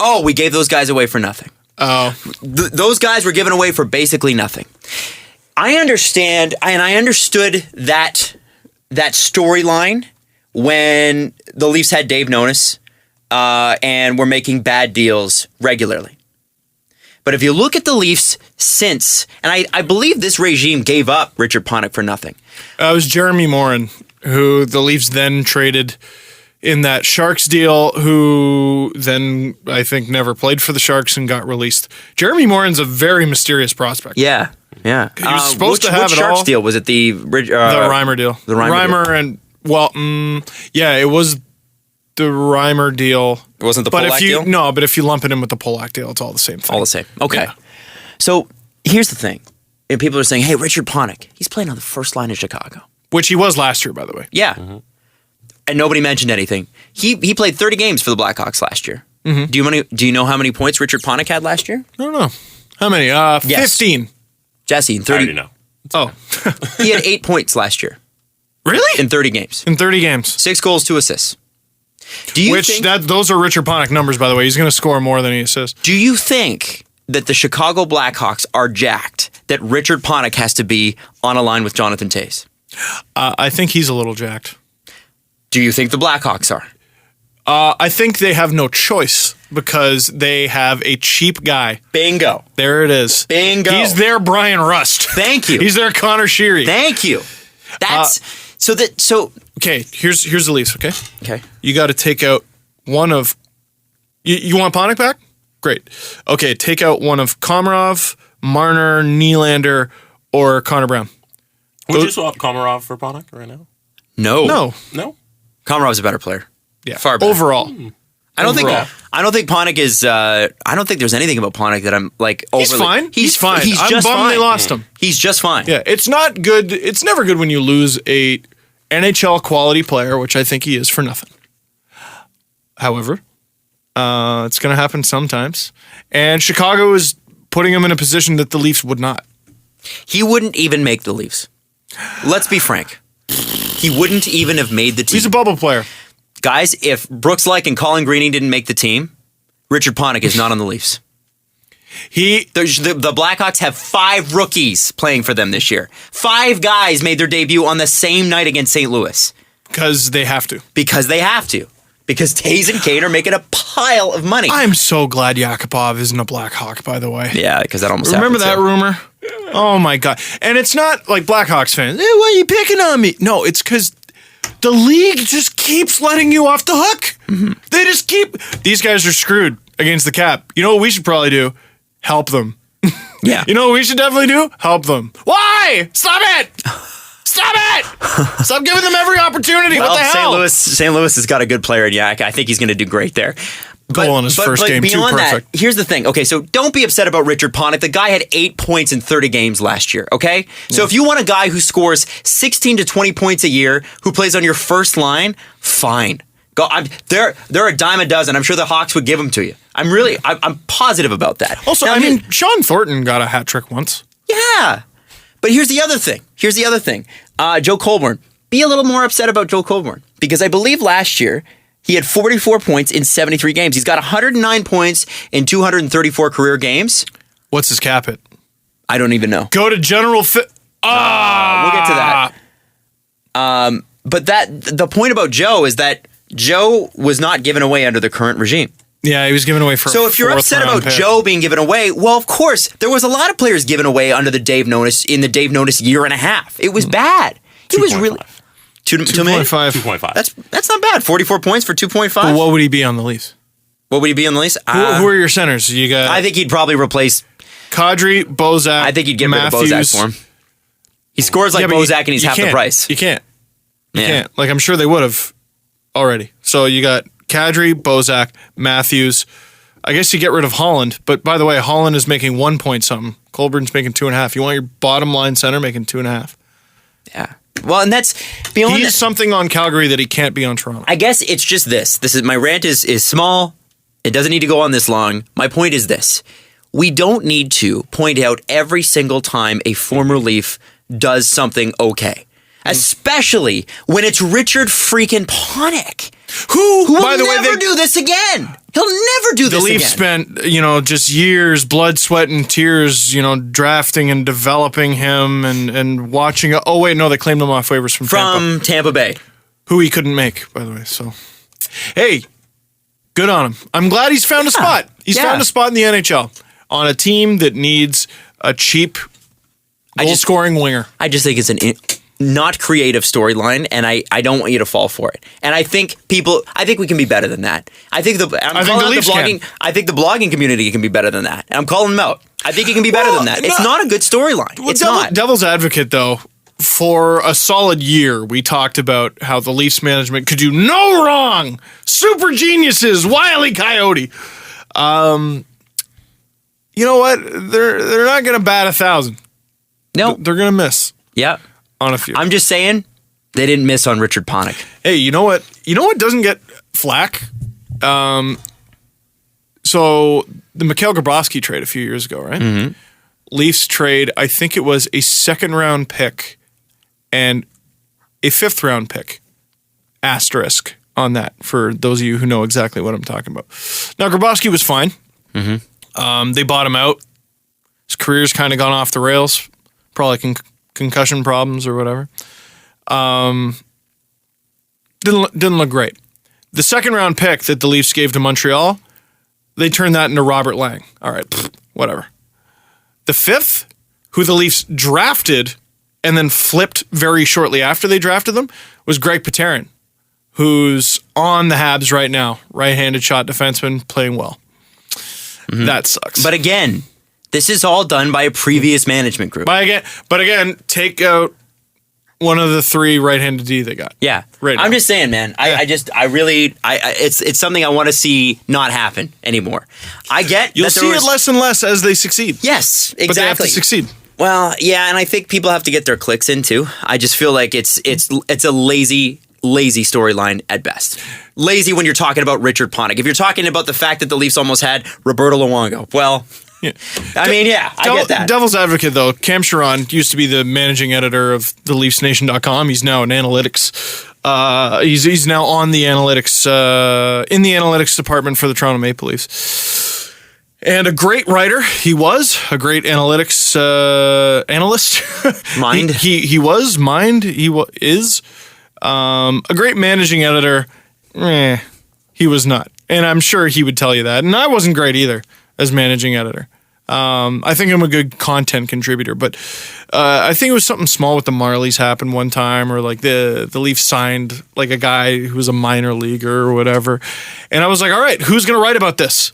oh, we gave those guys away for nothing. Oh. Those guys were given away for basically nothing. I understand, and I understood that storyline when the Leafs had Dave Nonis and were making bad deals regularly. But if you look at the Leafs since, and I believe this regime gave up Richard Panik for nothing. It was Jeremy Morin, who the Leafs then traded in that Sharks deal, who then I think never played for the Sharks and got released. Jeremy Morin's a very mysterious prospect. Yeah. He was supposed to have which it Sharks all. deal? Was it the Reimer deal. The Reimer deal. And, it was the Reimer deal. It wasn't the Polak deal? No, but if you lump it in with the Polak deal, it's all the same thing. All the same. Okay. Yeah. So here's the thing. And people are saying, hey, Richard Panik, he's playing on the first line in Chicago. Which he was last year, by the way. Yeah. Mm-hmm. And nobody mentioned anything. He played 30 games for the Blackhawks last year. Mm-hmm. Do you know how many points Richard Panik had last year? I don't know. How many? 15. Jesse, in 30. I already know. He had 8 points last year. Really? In 30 games. In 30 games. 6 goals, 2 assists. Do you think those are Richard Panik numbers, by the way. He's going to score more than he assists. Do you think that the Chicago Blackhawks are jacked that Richard Panik has to be on a line with Jonathan Toews? I think he's a little jacked. Do you think the Blackhawks are? I think they have no choice because they have a cheap guy. Bingo. There it is. Bingo. He's their Brian Rust. Thank you. He's their Connor Sheary. Thank you. Okay, here's the Leafs, okay? Okay. You got to take out one of... You want Panik back? Great. Okay, take out one of Komarov, Marner, Nylander, or Connor Brown. Would you swap Komarov for Panik right now? No. No? Komarov's a better player. Yeah. Far better. Overall. I don't think Panik is. I don't think there's anything about Panik that I'm like. He's fine. He's fine. He's I'm just bummed fine. they lost him. He's just fine. Yeah, it's not good. It's never good when you lose a NHL quality player, which I think he is, for nothing. However, it's going to happen sometimes, and Chicago is putting him in a position that the Leafs would not. He wouldn't even make the Leafs. Let's be frank. He wouldn't even have made the team. He's a bubble player. Guys, if Brooks Lake and Colin Greening didn't make the team, Richard Panik is not on the Leafs. The Blackhawks have 5 rookies playing for them this year. 5 guys made their debut on the same night against St. Louis. Because they have to. Because Toews and Kane are making a pile of money. I'm so glad Yakupov isn't a Blackhawk, by the way. Yeah, because that almost Remember that happened, rumor? Oh my God. And it's not like Blackhawks fans. Hey, why are you picking on me? No, it's because the league just keeps letting you off the hook. Mm-hmm. They just keep... These guys are screwed against the cap. You know what we should probably do? Help them. Yeah. You know what we should definitely do? Help them. Why? Stop it! Stop it! Stop giving them every opportunity. Well, what the hell? St. Louis has got a good player in Yak. I think he's going to do great there. Goal in his first game, too perfect. Here's the thing. Okay, so don't be upset about Richard Panik. The guy had 8 points in 30 games last year, okay? So if you want a guy who scores 16 to 20 points a year, who plays on your first line, fine. Go. They're a dime a dozen. I'm sure the Hawks would give them to you. I'm positive about that. Also, now, Sean Thornton got a hat trick once. Yeah. But here's the other thing. Joe Colborne. Be a little more upset about Joe Colborne. Because I believe last year, he had 44 points in 73 games. He's got 109 points in 234 career games. What's his cap hit? I don't even know. Go to General We'll get to that. But the point about Joe is that Joe was not given away under the current regime. Yeah, he was given away for So if you're upset about Joe being given away, well, of course, there was a lot of players given away under the Dave Notice in the Dave Notice year and a half. It was bad. It was really 2.5. 2.5. That's not bad. 44 points for 2.5. But what would he be on the Leafs? What would he be on the Leafs? Who are your centers? You got. I think he'd probably replace Kadri, Bozak. I think he'd get Matthews. rid of Bozak for him. He scores like Bozak and he's half the price. You can't. You Yeah. can't. Like, I'm sure they would have already. So you got Kadri, Bozak, Matthews. I guess you get rid of Holland. But by the way, Holland is making 1 point something. Colburn's making 2.5. You want your bottom line center making 2.5. Yeah. Well, and that's beyond. He's something on Calgary that he can't be on Toronto. I guess it's just this. This is my rant is small. It doesn't need to go on this long. My point is this. We don't need to point out every single time a former Leaf does something okay. Especially when it's Richard freaking Panik. Who will by the way, never do this again. He'll never do this again. The Leafs spent, just years, blood, sweat, and tears, drafting and developing him and watching. Oh, wait, no, they claimed him off waivers from Tampa Bay. Who he couldn't make, by the way. So, hey, good on him. I'm glad he's found a spot. He's found a spot in the NHL. on a team that needs a cheap goal-scoring winger. I just think it's an not creative storyline, and I don't want you to fall for it. And I think we can be better than that. I think the blogging community can be better than that. And I'm calling them out. I think it can be better than that. It's not a good storyline. It's not. Devil's advocate, though, for a solid year, we talked about how the Leafs management could do no wrong. Super geniuses, Wile E. Coyote. You know what? They're not going to bat 1,000. No, they're going to miss. Yeah. On a few. I'm just saying they didn't miss on Richard Panik. Hey, you know what? You know what doesn't get flack? So the Mikhail Grabowski trade a few years ago, right? Mm-hmm. Leafs trade, I think it was a 2nd-round pick and a 5th-round pick. Asterisk on that for those of you who know exactly what I'm talking about. Now, Grabowski was fine. Mm-hmm. They bought him out. His career's kind of gone off the rails. Probably concussion problems or whatever. Didn't look great. The 2nd-round pick that the Leafs gave to Montreal, they turned that into Robert Lang. All right, whatever. The 5th, who the Leafs drafted and then flipped very shortly after they drafted them, was Greg Pateryn, who's on the Habs right now. Right-handed shot defenseman, playing well. Mm-hmm. That sucks. But again, this is all done by a previous management group. But again, take out one of the 3 right-handed D they got. Yeah, right. I'm just saying, man. It's something I want to see not happen anymore. I get you'll see it less and less as they succeed. Yes, exactly. But they have to succeed. Well, yeah, and I think people have to get their clicks in too. I just feel like it's a lazy storyline at best. Lazy when you're talking about Richard Panik. If you're talking about the fact that the Leafs almost had Roberto Luongo, well. Yeah. I get that. Devil's advocate, though, Cam Charron used to be the managing editor of the LeafsNation.com. He's now in analytics. He's now on the analytics, in the analytics department for the Toronto Maple Leafs. And a great writer. He was a great analytics analyst. Mind. He was. Mind. He is. A great managing editor. He was not. And I'm sure he would tell you that. And I wasn't great either as managing editor. I think I'm a good content contributor, but I think it was something small with the Marlies happened one time, or like the Leafs signed like a guy who was a minor leaguer or whatever. And I was like, all right, who's going to write about this?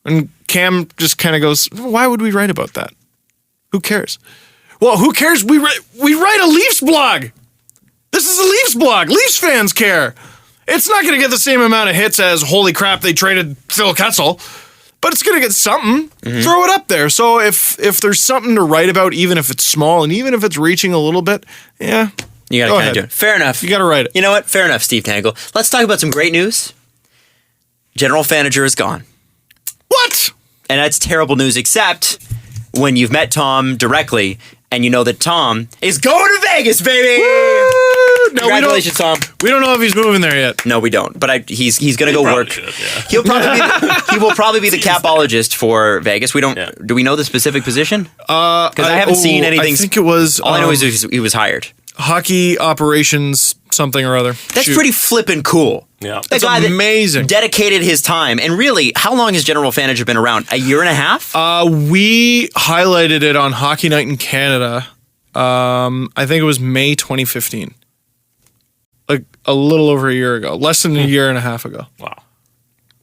And Cam just kind of goes, why would we write about that? Who cares? Well, who cares? We write a Leafs blog. This is a Leafs blog. Leafs fans care. It's not going to get the same amount of hits as, holy crap, they traded Phil Kessel. But it's going to get something. Mm-hmm. Throw it up there. So if there's something to write about, even if it's small and even if it's reaching a little bit, yeah. You got to kind of do it. Fair enough. You got to write it. You know what? Fair enough, Steve Dangle. Let's talk about some great news. General Fanager is gone. What? And that's terrible news, except when you've met Tom directly and you know that Tom is going to Vegas, baby! Woo! No, Congratulations, Tom. We don't know if he's moving there yet. No, we don't. But he's going to go work. Should, yeah. He will probably be the capologist for Vegas. We don't. Yeah. Do we know the specific position? Because I haven't seen anything. I think it was. All I know is he was hired. Hockey operations something or other. That's pretty flippin' cool. Yeah, that's amazing. Dedicated his time. And really, how long has General Fanager been around? A year and a half? We highlighted it on Hockey Night in Canada. I think it was May 2015. Like a little over a year ago. Less than a year and a half ago. Wow.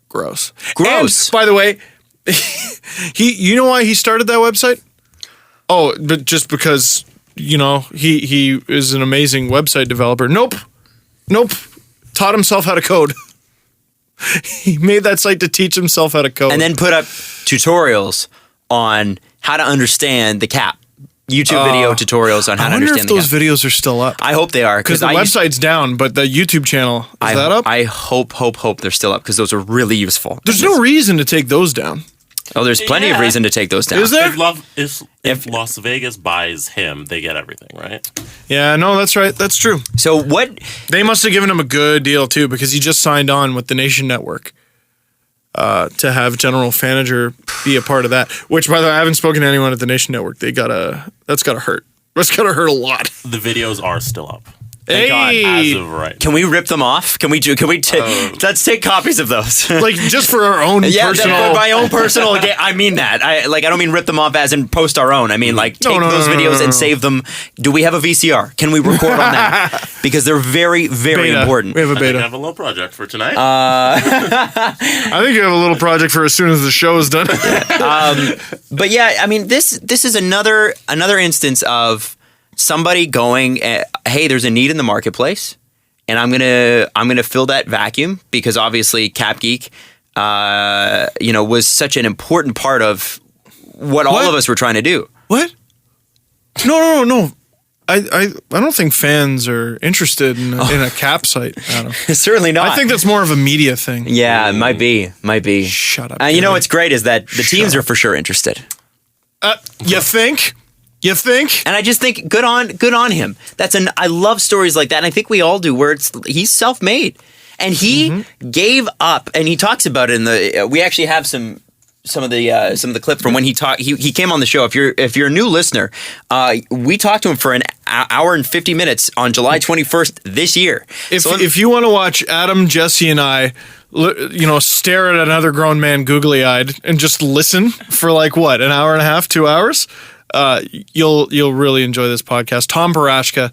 Gross. And, by the way, you know why he started that website? Oh, but just because, he is an amazing website developer. Nope. Taught himself how to code. He made that site to teach himself how to code. And then put up tutorials on how to understand the cap. YouTube video tutorials on how to understand the cap. I wonder if those videos are still up. I hope they are. Because the website's down, but the YouTube channel, is that up? I hope they're still up because those are really useful. There's no reason to take those down. Oh, there's plenty of reason to take those down. Is there? If Las Vegas buys him, they get everything, right? Yeah, no, that's right. That's true. So what? They must have given him a good deal, too, because he just signed on with the Nation Network to have General Fanager be a part of that. Which, by the way, I haven't spoken to anyone at the Nation Network. That's got to hurt. That's got to hurt a lot. The videos are still up. Thank God. Hey, As of right. Can we rip them off? Can we let's take copies of those. like just for our own Yeah, personal. for my own personal. I mean that. I don't mean rip them off as in post our own. I mean like take those videos and save them. Do we have a VCR? Can we record on that? Because they're very, very Beta. important. We have a I think I beta. have a little project for tonight. I think you have a little project for as soon as the show is done. But yeah, I mean this is another instance of somebody going, hey, there's a need in the marketplace, and I'm gonna fill that vacuum because obviously Cap Geek, was such an important part of what all of us were trying to do. What? No. I don't think fans are interested in a cap site. Adam. Certainly not. I think that's more of a media thing. Yeah, it might be. Shut up. You know Gary. what's great is that the teams are for sure interested. You think? You think? And I just think good on him. I love stories like that, and I think we all do. Where he's self-made, and he gave up, and he talks about it in the. We actually have some of the clip from when he talked. He came on the show. If you're a new listener, we talked to him for an hour and 50 minutes on July 21st this year. If you want to watch Adam, Jesse, and I, stare at another grown man googly-eyed and just listen for like what, an hour and a half, 2 hours, you'll really enjoy this podcast. Tom Barashka,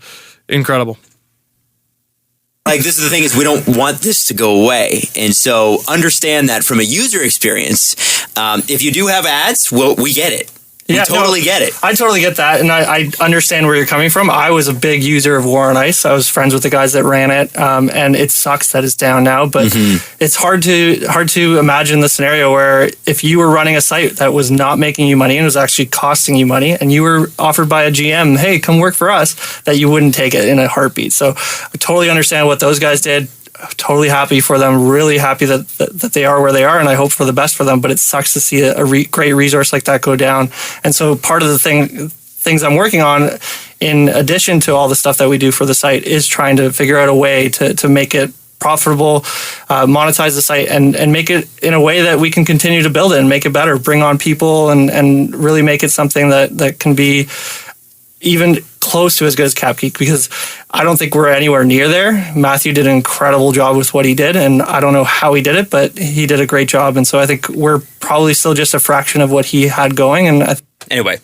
incredible. Like, this is the thing is we don't want this to go away. And so understand that from a user experience, if you do have ads, we get it. We totally get it. I totally get that, and I understand where you're coming from. I was a big user of War on Ice. I was friends with the guys that ran it, and it sucks that it's down now. But it's hard to imagine the scenario where if you were running a site that was not making you money and was actually costing you money, and you were offered by a GM, hey, come work for us, that you wouldn't take it in a heartbeat. So I totally understand what those guys did. Totally happy for them, really happy that they are where they are, and I hope for the best for them, but it sucks to see a great resource like that go down. And so part of the things I'm working on, in addition to all the stuff that we do for the site, is trying to figure out a way to make it profitable, monetize the site, and make it in a way that we can continue to build it and make it better, bring on people, and really make it something that can be even close to as good as Cap Geek, because I don't think we're anywhere near there. Matthew did an incredible job with what he did, and I don't know how he did it, but he did a great job. And so I think we're probably still just a fraction of what he had going. And Anyway.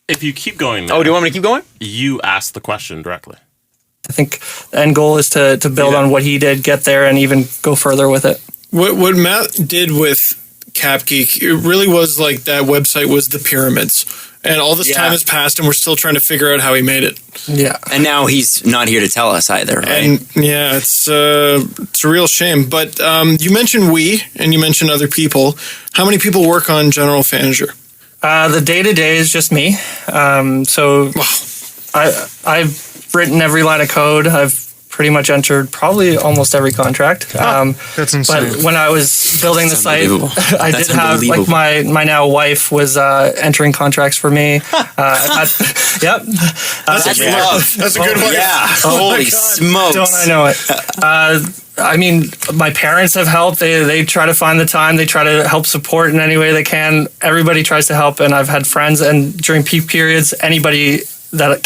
If you keep going there, Oh, do you want me to keep going? you ask the question directly. I think the end goal is to build on what he did, get there, and even go further with it. What Matt did with Cap Geek, it really was like that website was the pyramids. And all this time has passed, and we're still trying to figure out how he made it. Yeah. And now he's not here to tell us either, right? And yeah, it's a real shame. But you mentioned and you mentioned other people. How many people work on General Fanager? The day-to-day is just me. So I've written every line of code. I've pretty much entered probably almost every contract. That's insane. But when I was building the site, I That's did have, like, my now wife was entering contracts for me. Yep. That's a good one. Yeah. Oh Holy smokes. Don't I know it? I mean, my parents have helped. They try to find the time. They try to help support in any way they can. Everybody tries to help, and I've had friends, and during peak periods, anybody that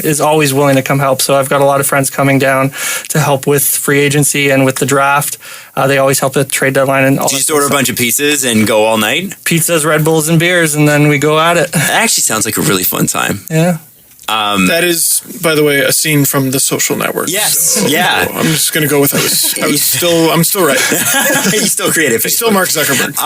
is always willing to come help. So I've got a lot of friends coming down to help with free agency and with the draft. They always help at trade deadline and all. Do you just order a bunch of pizzas and go all night? Pizzas, Red Bulls, and beers, and then we go at it. That actually sounds like a really fun time. Yeah. That is, by the way, a scene from The Social Network. Yes. So, Yeah. I'm just going to go with I'm still right. He's still creative. He's still Mark Zuckerberg.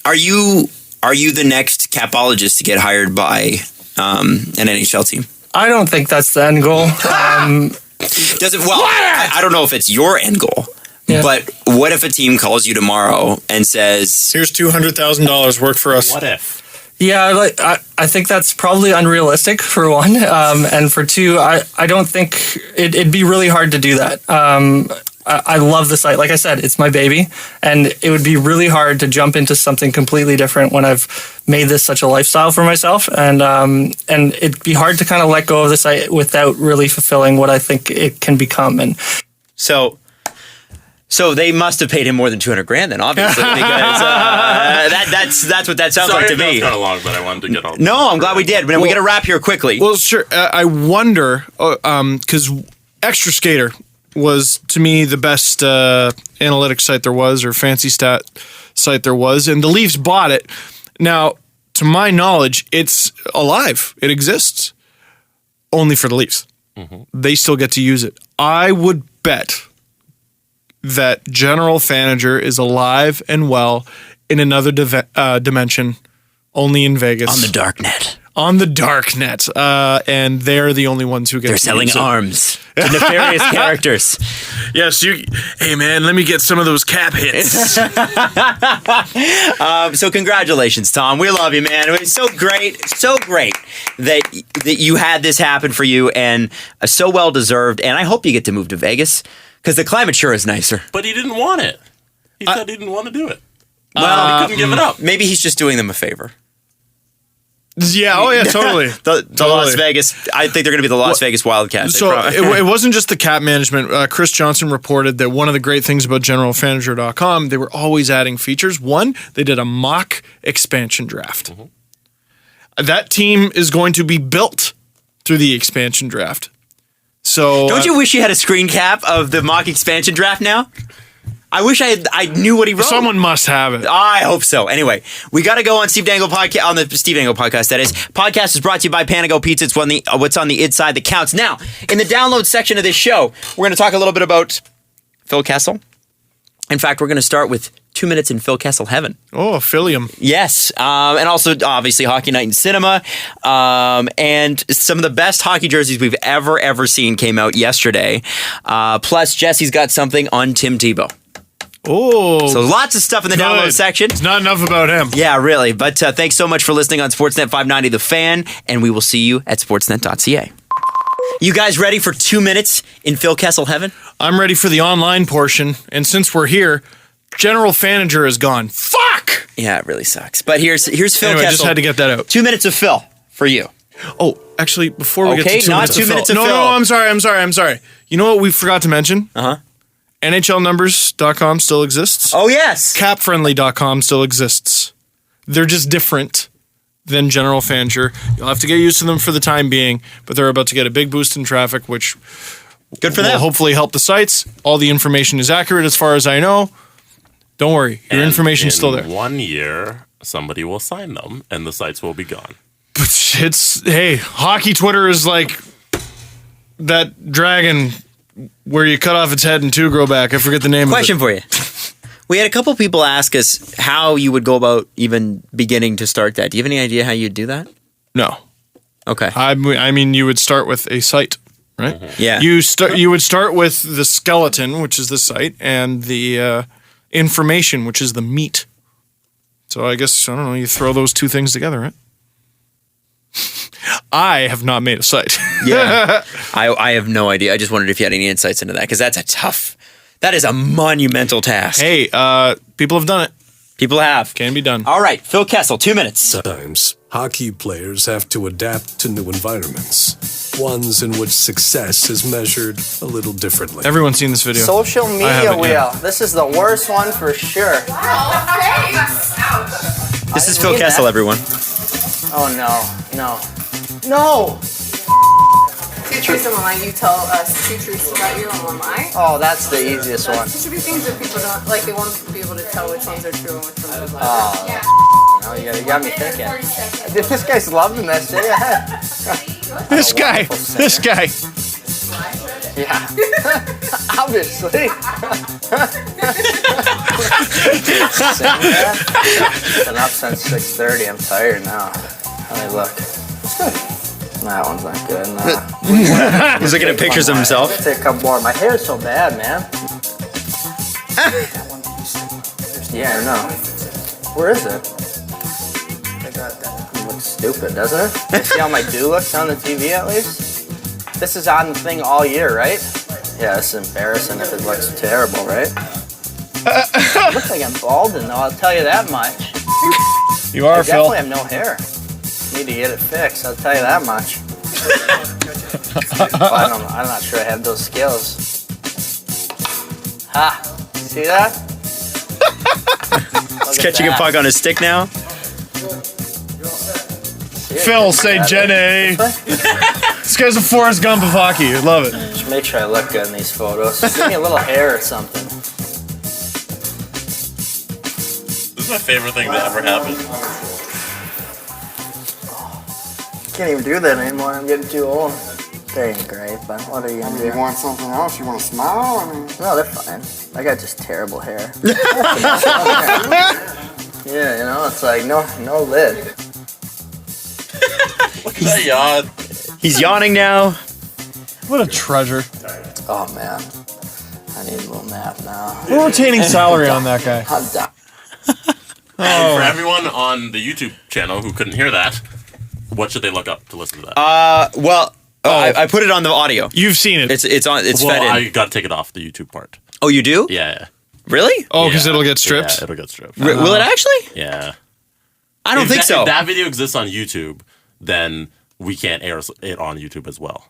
Are you the next capologist to get hired by an NHL team? I don't think that's the end goal. Does it? Well, I don't know if it's your end goal, Yeah. but what if a team calls you tomorrow and says, Here's $200,000, work for us. What if? Yeah, I think that's probably unrealistic, for one. And for two, I don't think it'd be really hard to do that. I love the site. Like I said, it's my baby, and it would be really hard to jump into something completely different when I've made this such a lifestyle for myself. And it'd be hard to kind of let go of the site without really fulfilling what I think it can become. And So they must have paid him more than $200,000 then, obviously, because that's what that sounds Sorry, like to that was me. kind of long, but I wanted to get all. No, I'm glad we did. But we got to wrap here quickly. Well, sure. I wonder, because Extra Skater was, to me, the best analytics site there was, or fancy stat site there was, and the Leafs bought it. Now, to my knowledge, it's alive. It exists. Only for the Leafs. They still get to use it. I would bet that General Fanager is alive and well in another dimension, only in Vegas. On the dark net. On the dark net. And they're the only ones who get They're to selling use it. arms to nefarious characters. Yes, hey man, let me get some of those cap hits. So congratulations, Tom. We love you, man. It was so great that you had this happen for you, and so well deserved. And I hope you get to move to Vegas because the climate sure is nicer. But he didn't want it. He said he didn't want to do it. Well, he couldn't give it up. Maybe he's just doing them a favor. Yeah, totally. The Las Vegas, I think they're going to be the Las Vegas Wildcats. So it wasn't just the cap management. Chris Johnson reported that one of the great things about GeneralFanager.com, they were always adding features. One, they did a mock expansion draft. That team is going to be built through the expansion draft. So don't you wish you had a screen cap of the mock expansion draft now? I wish I knew what he wrote. Someone must have it. I hope so. Anyway, we got to go on Steve Dangle podcast. On the Steve Dangle podcast, that is. Podcast is brought to you by Fanagambe Pizza. It's what's on the inside that counts. Now, in the download section of this show, we're going to talk a little bit about Phil Kessel. In fact, we're going to start with 2 minutes in Phil Kessel heaven. Oh, Phillium. Yes, and also obviously Hockey Night in Cinema, and some of the best hockey jerseys we've ever seen came out yesterday. Plus, Jesse's got something on Tim Tebow. Oh, so lots of stuff in the download section. It's not enough about him. Yeah, really. But thanks so much for listening on Sportsnet 590 The Fan, and we will see you at sportsnet.ca. You guys ready for 2 minutes in Phil Kessel heaven? I'm ready for the online portion, and since we're here, General Fanager is gone. Fuck! Yeah, it really sucks. But here's Phil Kessel. I just had to get that out. 2 minutes of Phil for you. Oh, actually, before we get to 2 minutes, 2 minutes of Phil. No, I'm sorry. You know what we forgot to mention? NHLnumbers.com still exists. Oh, yes. Capfriendly.com still exists. They're just different than General Fanager. You'll have to get used to them for the time being, but they're about to get a big boost in traffic, which good for will them. Hopefully help the sites. All the information is accurate as far as I know. Don't worry. Your information's still there. In 1 year, somebody will sign them, and the sites will be gone. But hey, hockey Twitter is like that dragon where you cut off its head and two grow back. I forget the name Question of it. for you. We had a couple people ask us how you would go about even beginning to start that. Do you have any idea how you'd do that? No. Okay. I mean, you would start with a site, right? Yeah. You would start with the skeleton, which is the site, and the information, which is the meat. So I guess, I don't know, you throw those two things together, right? I have not made a site. Yeah. I have no idea. I just wondered if you had any insights into that, because that is a monumental task. Hey, people have done it. People have. Can be done. All right, Phil Kessel, 2 minutes. Sometimes, hockey players have to adapt to new environments, ones in which success is measured a little differently. Everyone's seen this video. Social I media haven't wheel. yet. This is the worst one for sure. This is Phil Kessel, everyone. Oh no. Two truths and one lie. You tell us two truths about you and one lie. Oh, that's the easiest one. There should be things that people don't like. They want to be able to tell which ones are true and which ones are lies. Oh, you got me thinking. This guy's loving this. Yeah. This guy. Yeah. Obviously. Been up since 6:30. I'm tired now. Let me look. It's good. That one's not good. Nah. He's looking at pictures of himself. Let's take a couple more. My hair's so bad, man. Yeah, I know. Where is it? It looks stupid, doesn't it? You see how my do looks on the TV at least? This is on the thing all year, right? Yeah, this is embarrassing if it looks terrible, right? It looks like I'm balding, though, I'll tell you that much. You are, I Phil. definitely have no hair. Need to get it fixed, I'll tell you that much. I'm not sure I have those skills. Ha! See that? He's catching a puck on his stick now. Phil, say Jenny. This guy's a Forrest Gump of hockey. I love it. Just make sure I look good in these photos. Just give me a little hair or something. This is my favorite thing that ever happened. Can't even do that anymore. I'm getting too old. They ain't great, but what are you gonna do? You want something else? You want to smile? I mean, No, they're fine. I got just terrible hair. Yeah, you know, it's like no lid. Look at that yawn. He's yawning now. What a treasure. Oh man, I need a little nap now. We're retaining salary on that guy. I'm done. And for everyone on the YouTube channel who couldn't hear that, what should they look up to listen to that? I put it on the audio. You've seen it. It's on. It's fed in. I got to take it off the YouTube part. Oh, you do? Yeah. Really? Oh, because Yeah. it'll get stripped? Yeah, it'll get stripped. Will it actually? Yeah. I don't think so. If that video exists on YouTube, then we can't air it on YouTube as well.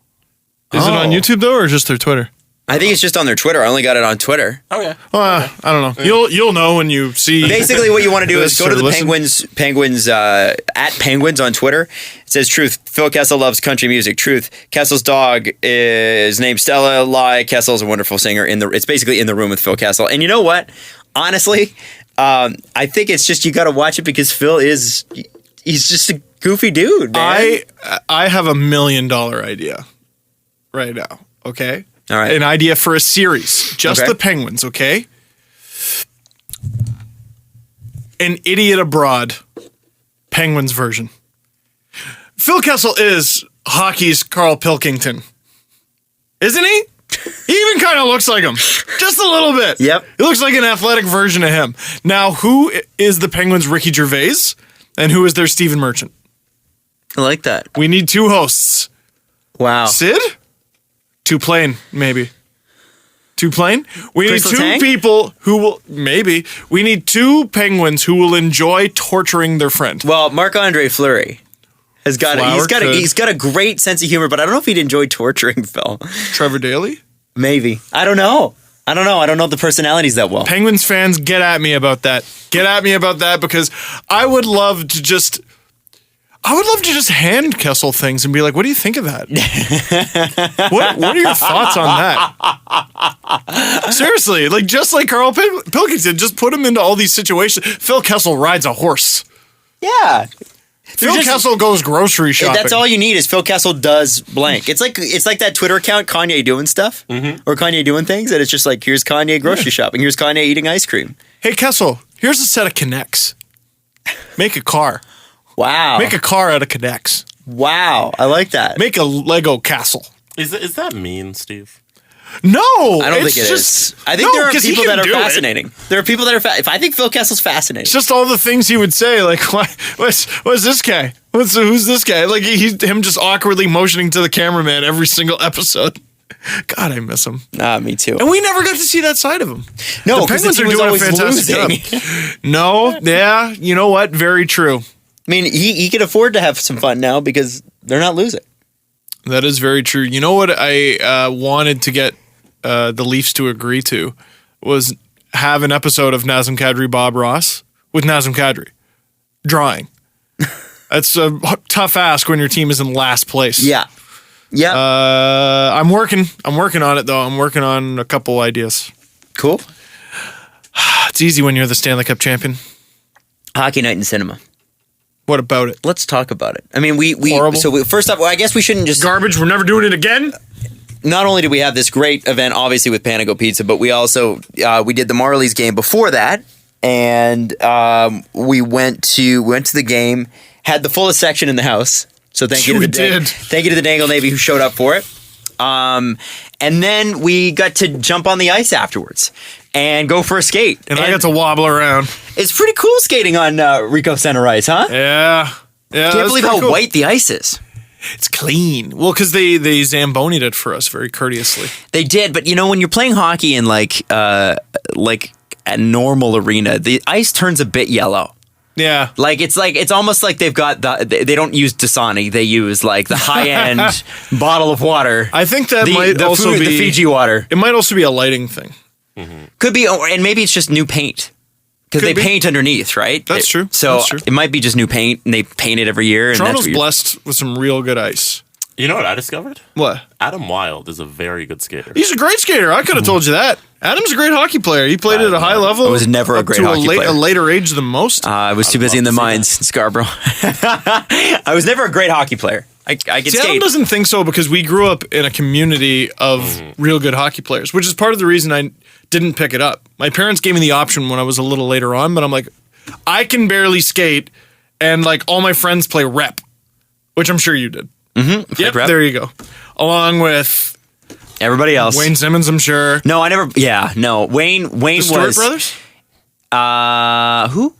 Is it on YouTube, though, or just their Twitter? I think it's just on their Twitter. I only got it on Twitter. Okay. I don't know. You'll know when you see. Basically, what you want to do is go to the listen. Penguins at Penguins on Twitter. It says, "Truth. Phil Kessel loves country music. Truth. Kessel's dog is named Stella. Lie. Kessel's a wonderful singer. It's basically in the room with Phil Kessel. And you know what? Honestly, I think it's just you got to watch it because he's just a goofy dude, man. I have $1 million idea right now. Okay. All right. An idea for a series. Just Okay. the Penguins, okay? An Idiot Abroad Penguins version. Phil Kessel is hockey's Carl Pilkington. Isn't he? He even kind of looks like him. Just a little bit. Yep. He looks like an athletic version of him. Now, who is the Penguins' Ricky Gervais? And who is their Stephen Merchant? I like that. We need 2 hosts. Wow. Sid? 2 Plain, maybe. 2 Plain? We need Crystal 2 Tang? people who will, maybe. We need 2 Penguins who will enjoy torturing their friend. Well, Marc-Andre Fleury has got Flower he's got a great sense of humor, but I don't know if he'd enjoy torturing Phil. Trevor Daley? Maybe. I don't know. I don't know the personalities that well. Penguins fans, get at me about that. Get at me about that because I would love to just hand Kessel things and be like, what do you think of that? what are your thoughts on that? Seriously, just like Carl Pilkington, just put him into all these situations. Phil Kessel rides a horse. Yeah. Phil Kessel goes grocery shopping. That's all you need is Phil Kessel does blank. It's like that Twitter account, Kanye doing stuff or Kanye doing things, and it's just like, here's Kanye grocery shopping, here's Kanye eating ice cream. Hey, Kessel, here's a set of Connects. Make a car. Wow. Make a car out of Connects. Wow. I like that. Make a Lego castle. Is that mean, Steve? No, I don't think it is. I think there are people that are fascinating. There are people that are I think Phil Kessel's fascinating. It's just all the things he would say, like, what's this guy? Who's this guy? Like, him just awkwardly motioning to the cameraman every single episode. God, I miss him. Me too. And we never got to see that side of him. No, the because Penguins are doing a fantastic job. No, yeah, you know what? Very true. I mean, he can afford to have some fun now because they're not losing. That is very true. You know what I wanted to get the Leafs to agree to was have an episode of Nazem Kadri Bob Ross with Nazem Kadri drawing. That's a tough ask when your team is in last place. Yeah. Yeah. I'm working on it though. I'm working on a couple ideas. Cool. It's easy when you're the Stanley Cup champion. Hockey night in cinema. What about it? Let's talk about it. I mean, Horrible. First off, I guess we shouldn't just Garbage. We're never doing it again. Not only did we have this great event, obviously with Panago Pizza, but we also we did the Marlies game before that, and we went to the game, had the fullest section in the house. So thank you to the Dangle Navy who showed up for it. And then we got to jump on the ice afterwards and go for a skate. And I got to wobble around. It's pretty cool skating on Ricoh Center ice, huh? Yeah. Yeah. Can't believe how white the ice is. It's clean. Well, because they Zamboni'd it for us very courteously. They did, but when you're playing hockey in like a normal arena, the ice turns a bit yellow. Yeah. It's almost like they've got they don't use Dasani, they use like the high end bottle of water. I think that might also be the Fiji water. It might also be a lighting thing. Mm-hmm. Could be, and maybe it's just new paint. Because they paint underneath, right? That's true. So That's true. it might be just new paint, and they paint it every year. Toronto's blessed with some real good ice. You know what I discovered? What? Adam Wilde is a very good skater. He's a great skater. I could have told you that. Adam's a great hockey player. He played at a high level. I was never a great hockey player. A later age than most. I was too busy in the mines in Scarborough. I was never a great hockey player. I could skate. Adam doesn't think so because we grew up in a community of real good hockey players, which is part of the reason I didn't pick it up. My parents gave me the option when I was a little later on, but I'm like, I can barely skate, and like all my friends play rep, which I'm sure you did. Mm-hmm. Yep, rep. there you go. Along with everybody else. Wayne Simmons, I'm sure. No, I never. Yeah, no. Wayne the Stewart was brothers. Who?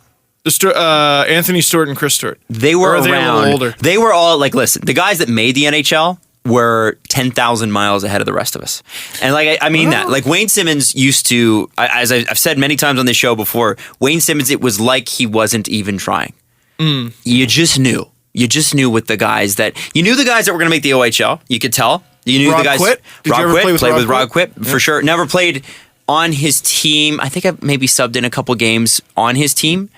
Anthony Stewart and Chris Stewart. They were Or are they a little around. older? They were all like, listen, the guys that made the NHL were 10,000 miles ahead of the rest of us. And like, I mean that. Like Wayne Simmons used to, as I've said many times on this show before, Wayne Simmons, it was like he wasn't even trying. You just knew. You just knew with the guys that you knew the guys that were going to make the OHL. You could tell. You knew the guys. Quitt? Did you Rob ever Quitt play with played Rob with Rob Quitt? Quitt for sure. Never played on his team. I think I maybe subbed in a couple games on his team.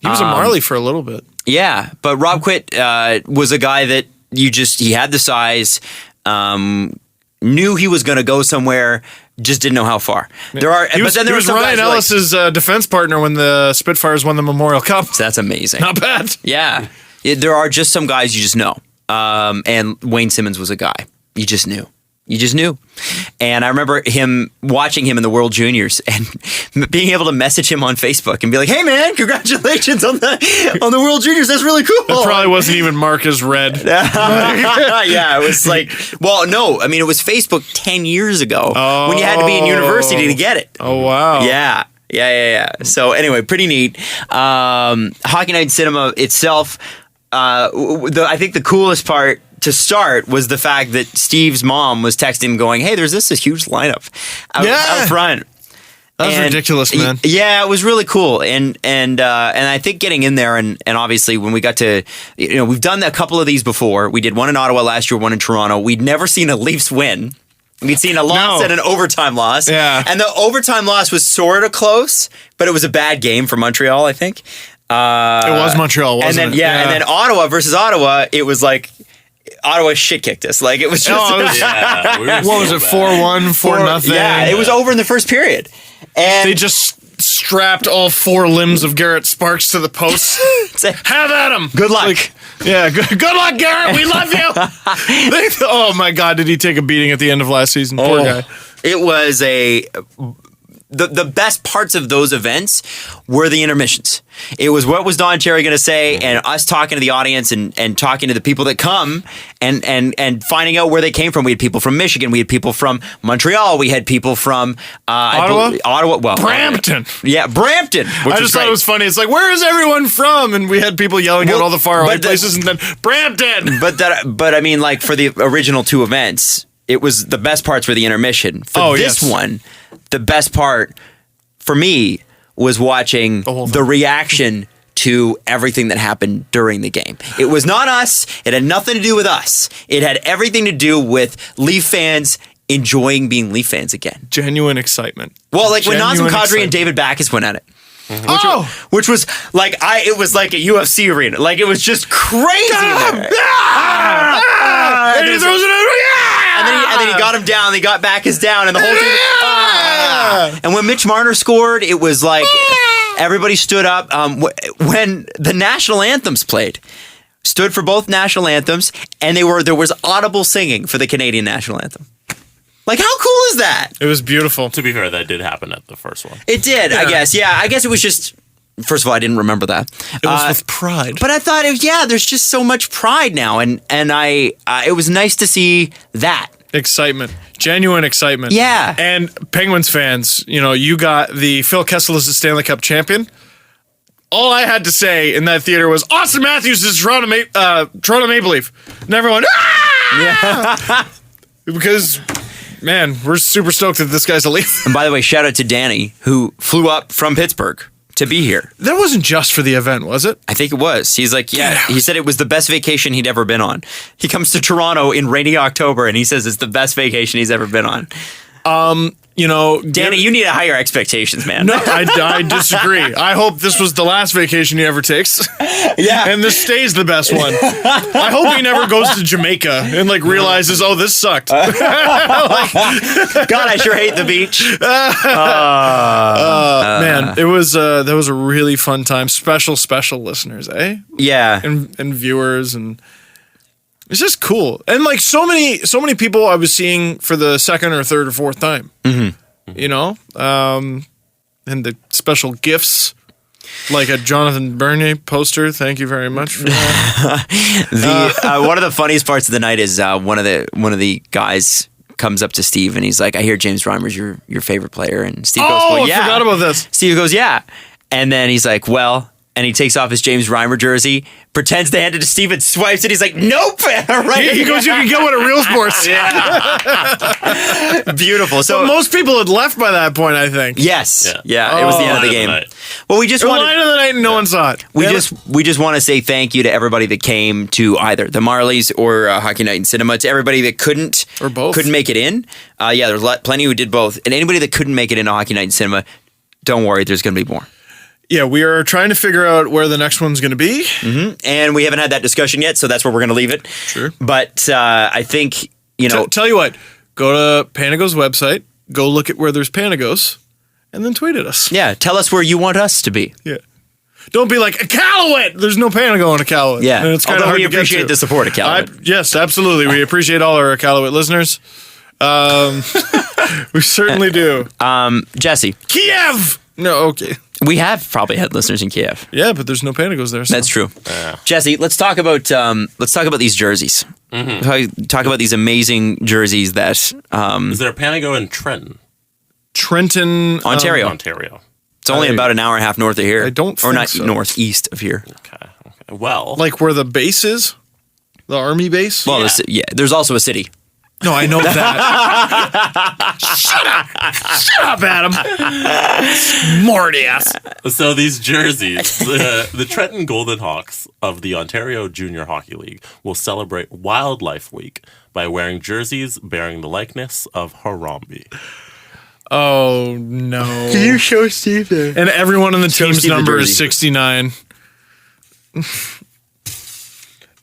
He was a Marley for a little bit. Yeah, but Rob Quitt was a guy that he had the size, knew he was going to go somewhere, just didn't know how far. He was Ryan Ellis's defense partner when the Spitfires won the Memorial Cup. So that's amazing. Not bad. Yeah. There are just some guys you just know. And Wayne Simmons was a guy. You just knew. You just knew. And I remember watching him in the World Juniors and being able to message him on Facebook and be like, hey man, congratulations on the World Juniors. That's really cool. It probably wasn't even marked as red. Yeah, it was like, well, no, I mean, it was Facebook 10 years ago when you had to be in university to get it. Oh, wow. Yeah. So anyway, pretty neat. Hockey Night Cinema itself, I think the coolest part to start was the fact that Steve's mom was texting him going, hey, there's this huge lineup out front. That was ridiculous, man. Yeah, it was really cool. And I think getting in there and obviously when we got to, we've done a couple of these before. We did one in Ottawa last year, one in Toronto. We'd never seen a Leafs win. We'd seen a loss and an overtime loss. Yeah. And the overtime loss was sort of close, but it was a bad game for Montreal, I think. It was Montreal, wasn't it? Yeah, and then Ottawa versus Ottawa, it was like Ottawa shit kicked us. Like it was just what was it, 4-1, 4-0? Yeah, it was over in the first period. And they just strapped all four limbs of Garrett Sparks to the post. Have at him. Good luck. Good luck, Garrett. We love you. Oh my God, did he take a beating at the end of last season? Poor guy. It was the best parts of those events were the intermissions. It was what was Don Cherry going to say, and us talking to the audience and talking to the people that come and finding out where they came from. We had people from Michigan, we had people from Montreal, we had people from Ottawa. Well, Brampton. Yeah, Brampton. I just thought it was funny. It's like, where is everyone from? And we had people yelling out all the faraway places, and then Brampton. But I mean, like for the original two events, it was the best parts were the intermission. For this one, the best part for me was watching the reaction to everything that happened during the game. It was not us. It had nothing to do with us. It had everything to do with Leaf fans enjoying being Leaf fans again. Genuine excitement. Well, like when Nazem Kadri and David Backus went at it. Which was like it was like a UFC arena. Like it was just crazy in there. And he throws it over. And then he got him down. They got Backus down, and the whole team. And when Mitch Marner scored, it was like everybody stood up. When the national anthems played, stood for both national anthems, and there was audible singing for the Canadian national anthem. Like, how cool is that? It was beautiful. To be fair, that did happen at the first one. It did, I guess. Yeah, I guess it was just. First of all, I didn't remember that. It was with pride. But I thought, there's just so much pride now, and it was nice to see that. Excitement. Genuine excitement. Yeah. And Penguins fans, you got the Phil Kessel as the Stanley Cup champion. All I had to say in that theater was, Austin Matthews is Toronto Maple Leaf. And everyone, yeah. Because, man, we're super stoked that this guy's a Leaf. And by the way, shout out to Danny, who flew up from Pittsburgh to be here. That wasn't just for the event, was it? I think it was. He's like, he said it was the best vacation he'd ever been on. He comes to Toronto in rainy October, and he says it's the best vacation he's ever been on. Danny, you need higher expectations, man. No, I disagree. I hope this was the last vacation he ever takes. Yeah. And this stays the best one. I hope he never goes to Jamaica and realizes, oh, this sucked. God, I sure hate the beach. Man, it was that was a really fun time. Special listeners, eh? Yeah. And viewers, and it's just cool. And so many people I was seeing for the second or third or fourth time. Mm-hmm. And the special gifts, like a Jonathan Bernier poster. Thank you very much for that. One of the funniest parts of the night is one of the guys comes up to Steve and he's like, "I hear James Reimer's your favorite player," and Steve goes, "Well, yeah." I forgot about this. Steve goes, "Yeah," and then he's like, "Well." And he takes off his James Reimer jersey, pretends to hand it to Steve and swipes it. He's like, "Nope." Right? He goes, "You can get one at Real Sports." Yeah. Beautiful. So but most people had left by that point, I think. Yes. Yeah. It was the end of the game. Well, we just the wanted line of the night and no one saw it. We just want to say thank you to everybody that came to either the Marlies or Hockey Night in Cinema. To everybody that couldn't make it in. There's plenty who did both. And anybody that couldn't make it into Hockey Night in Cinema, don't worry, there's going to be more. Yeah, we are trying to figure out where the next one's going to be. Mm-hmm. And we haven't had that discussion yet, so that's where we're going to leave it. Sure. But I think, Tell you what, go to Panago's website, go look at where there's Panagos, and then tweet at us. Yeah, tell us where you want us to be. Yeah. Don't be like, Iqaluit! There's no Panago in Iqaluit. Yeah, and it's kind of hard we to get appreciate to. the support, Iqaluit. Yes, absolutely. We appreciate all our Iqaluit listeners. We certainly do. Jesse. Kiev! No, okay. We have probably had listeners in Kiev. Yeah, but there's no Panagos there. So. That's true. Jesse, let's talk about these jerseys. Mm-hmm. Talk about these amazing jerseys that. Is there a Panago in Trenton? Ontario. Ontario. It's only about an hour and a half north of here. I don't think or not so. northeast of here. Okay. Well, like where the base is, the army base. Well, there's also a city. No, I know that. Shut up, Adam. Smarty ass. So these jerseys, the Trenton Golden Hawks of the Ontario Junior Hockey League will celebrate Wildlife Week by wearing jerseys bearing the likeness of Harambe. Oh, no. Can you show Steve there? And everyone in the team's number is 69.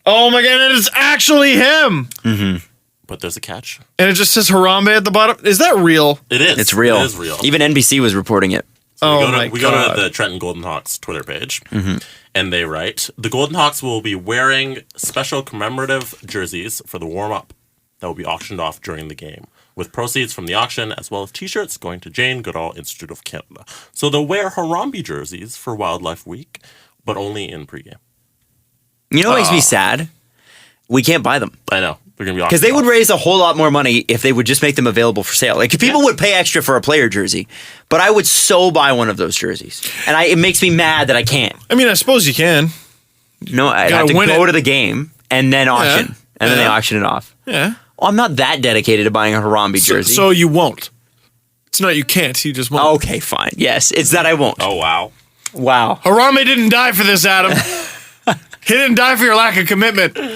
Oh my God, it's actually him. Mm-hmm. But there's a catch. And it just says Harambe at the bottom. Is that real? It is. It's real. It is real. Even NBC was reporting it. So we go to the Trenton Golden Hawks Twitter page, and they write, "The Golden Hawks will be wearing special commemorative jerseys for the warm-up that will be auctioned off during the game, with proceeds from the auction as well as T-shirts going to Jane Goodall Institute of Canada. So they'll wear Harambe jerseys for Wildlife Week, but only in pregame." You know what makes me sad? We can't buy them. I know. They're going to be because they would raise a whole lot more money if they would just make them available for sale. Like people would pay extra for a player jersey, but I would so buy one of those jerseys, and it makes me mad that I can't. I mean, I suppose you can. No, I have to go to the game and then auction, and then they auction it off. Yeah. Well, I'm not that dedicated to buying a Harambe jersey. So you won't. It's not you can't. You just won't. Okay, fine. Yes, it's that I won't. Oh wow. Wow. Harambe didn't die for this, Adam. He didn't die for your lack of commitment. Do you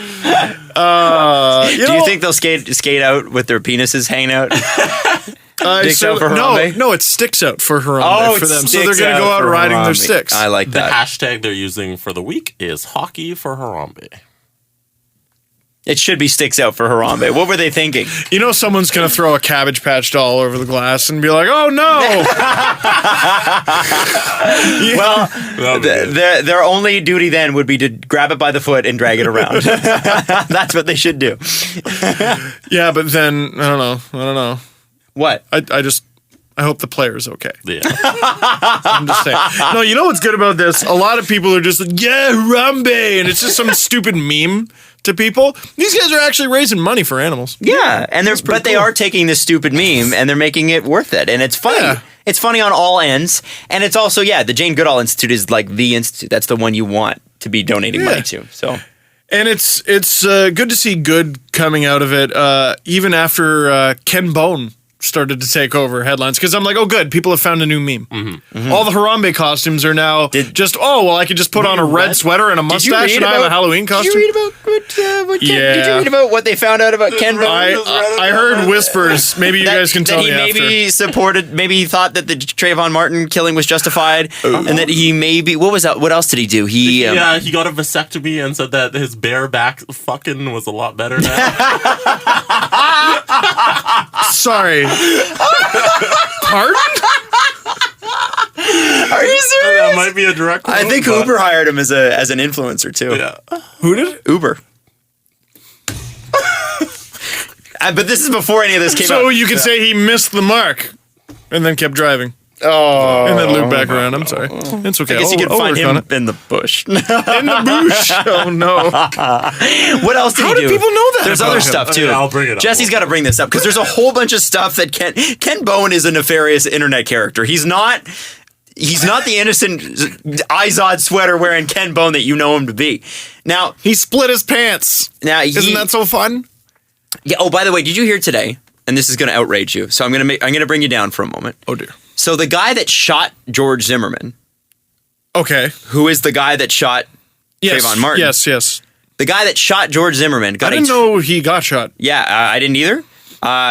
think they'll skate out with their penises hanging out? Dicks out for Harambe? No, it sticks out for Harambe for them. So they're going to go out riding their sticks. I like that. The hashtag they're using for the week is hockey for Harambe. It should be sticks out for Harambe. What were they thinking? You know someone's going to throw a Cabbage Patch doll over the glass and be like, oh no! Well, their only duty then would be to grab it by the foot and drag it around. That's what they should do. Yeah, but then, I don't know. What? I hope the player's okay. Yeah. I'm just saying. No, you know what's good about this? A lot of people are just like, yeah, Harambe, and it's just some stupid meme to people. These guys are actually raising money for animals. Yeah, and they are taking this stupid meme and they're making it worth it, and it's funny. Yeah. It's funny on all ends, and it's also the Jane Goodall Institute is like the institute. That's the one you want to be donating money to. So, and it's good to see good coming out of it, even after Ken Bone started to take over headlines because I'm like, oh, good, people have found a new meme. Mm-hmm. All the Harambe costumes are now I could just put on a red sweater and a mustache and I have a Halloween costume. Did you read about did you read about what they found out about Ken Bone? I heard whispers. Maybe you guys can tell me after. Maybe he thought that the Trayvon Martin killing was justified, and that he maybe what was that? What else did he do? He got a vasectomy and said that his bareback fucking was a lot better now. Sorry. Pardon? Are you serious? That might be a direct quote. I think Uber hired him as an influencer too. Yeah. Who did? Uber. But this is before any of this came out. So you can say he missed the mark and then kept driving. Oh. And then looped back around. I'm sorry. It's okay. I guess you can find him in the bush. In the bush. Oh, no. What else did he do? How do people know that? There's other stuff, too. I'll bring it up. Jesse's got to bring this up because there's a whole bunch of stuff that Ken Bone is a nefarious internet character. He's not the innocent Izod sweater wearing Ken Bone that you know him to be. Now, he split his pants. Now, isn't that so fun? Yeah. Oh, by the way, did you hear today? And this is going to outrage you. So I'm going to bring you down for a moment. Oh dear. So the guy that shot George Zimmerman, okay, who is the guy that shot Trayvon Martin? Yes. The guy that shot George Zimmerman got. I didn't know he got shot. Yeah, I didn't either.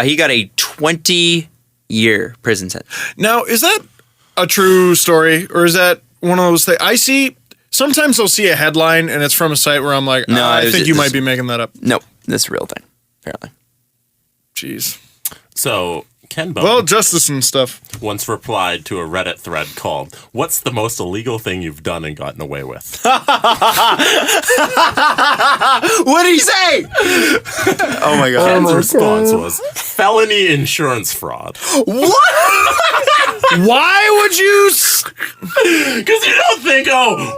He got a 20-year prison sentence. Now, is that a true story, or is that one of those things? Sometimes I'll see a headline and it's from a site where I'm like, no, I think you might be making that up. No, this is a real thing, apparently. Jeez. So, Ken Bone. Well, justice and stuff. Once replied to a Reddit thread called, "What's the most illegal thing you've done and gotten away with?" What did he say? Oh my God. Ken's response was, "Felony insurance fraud." What? Why would you? Because you don't think,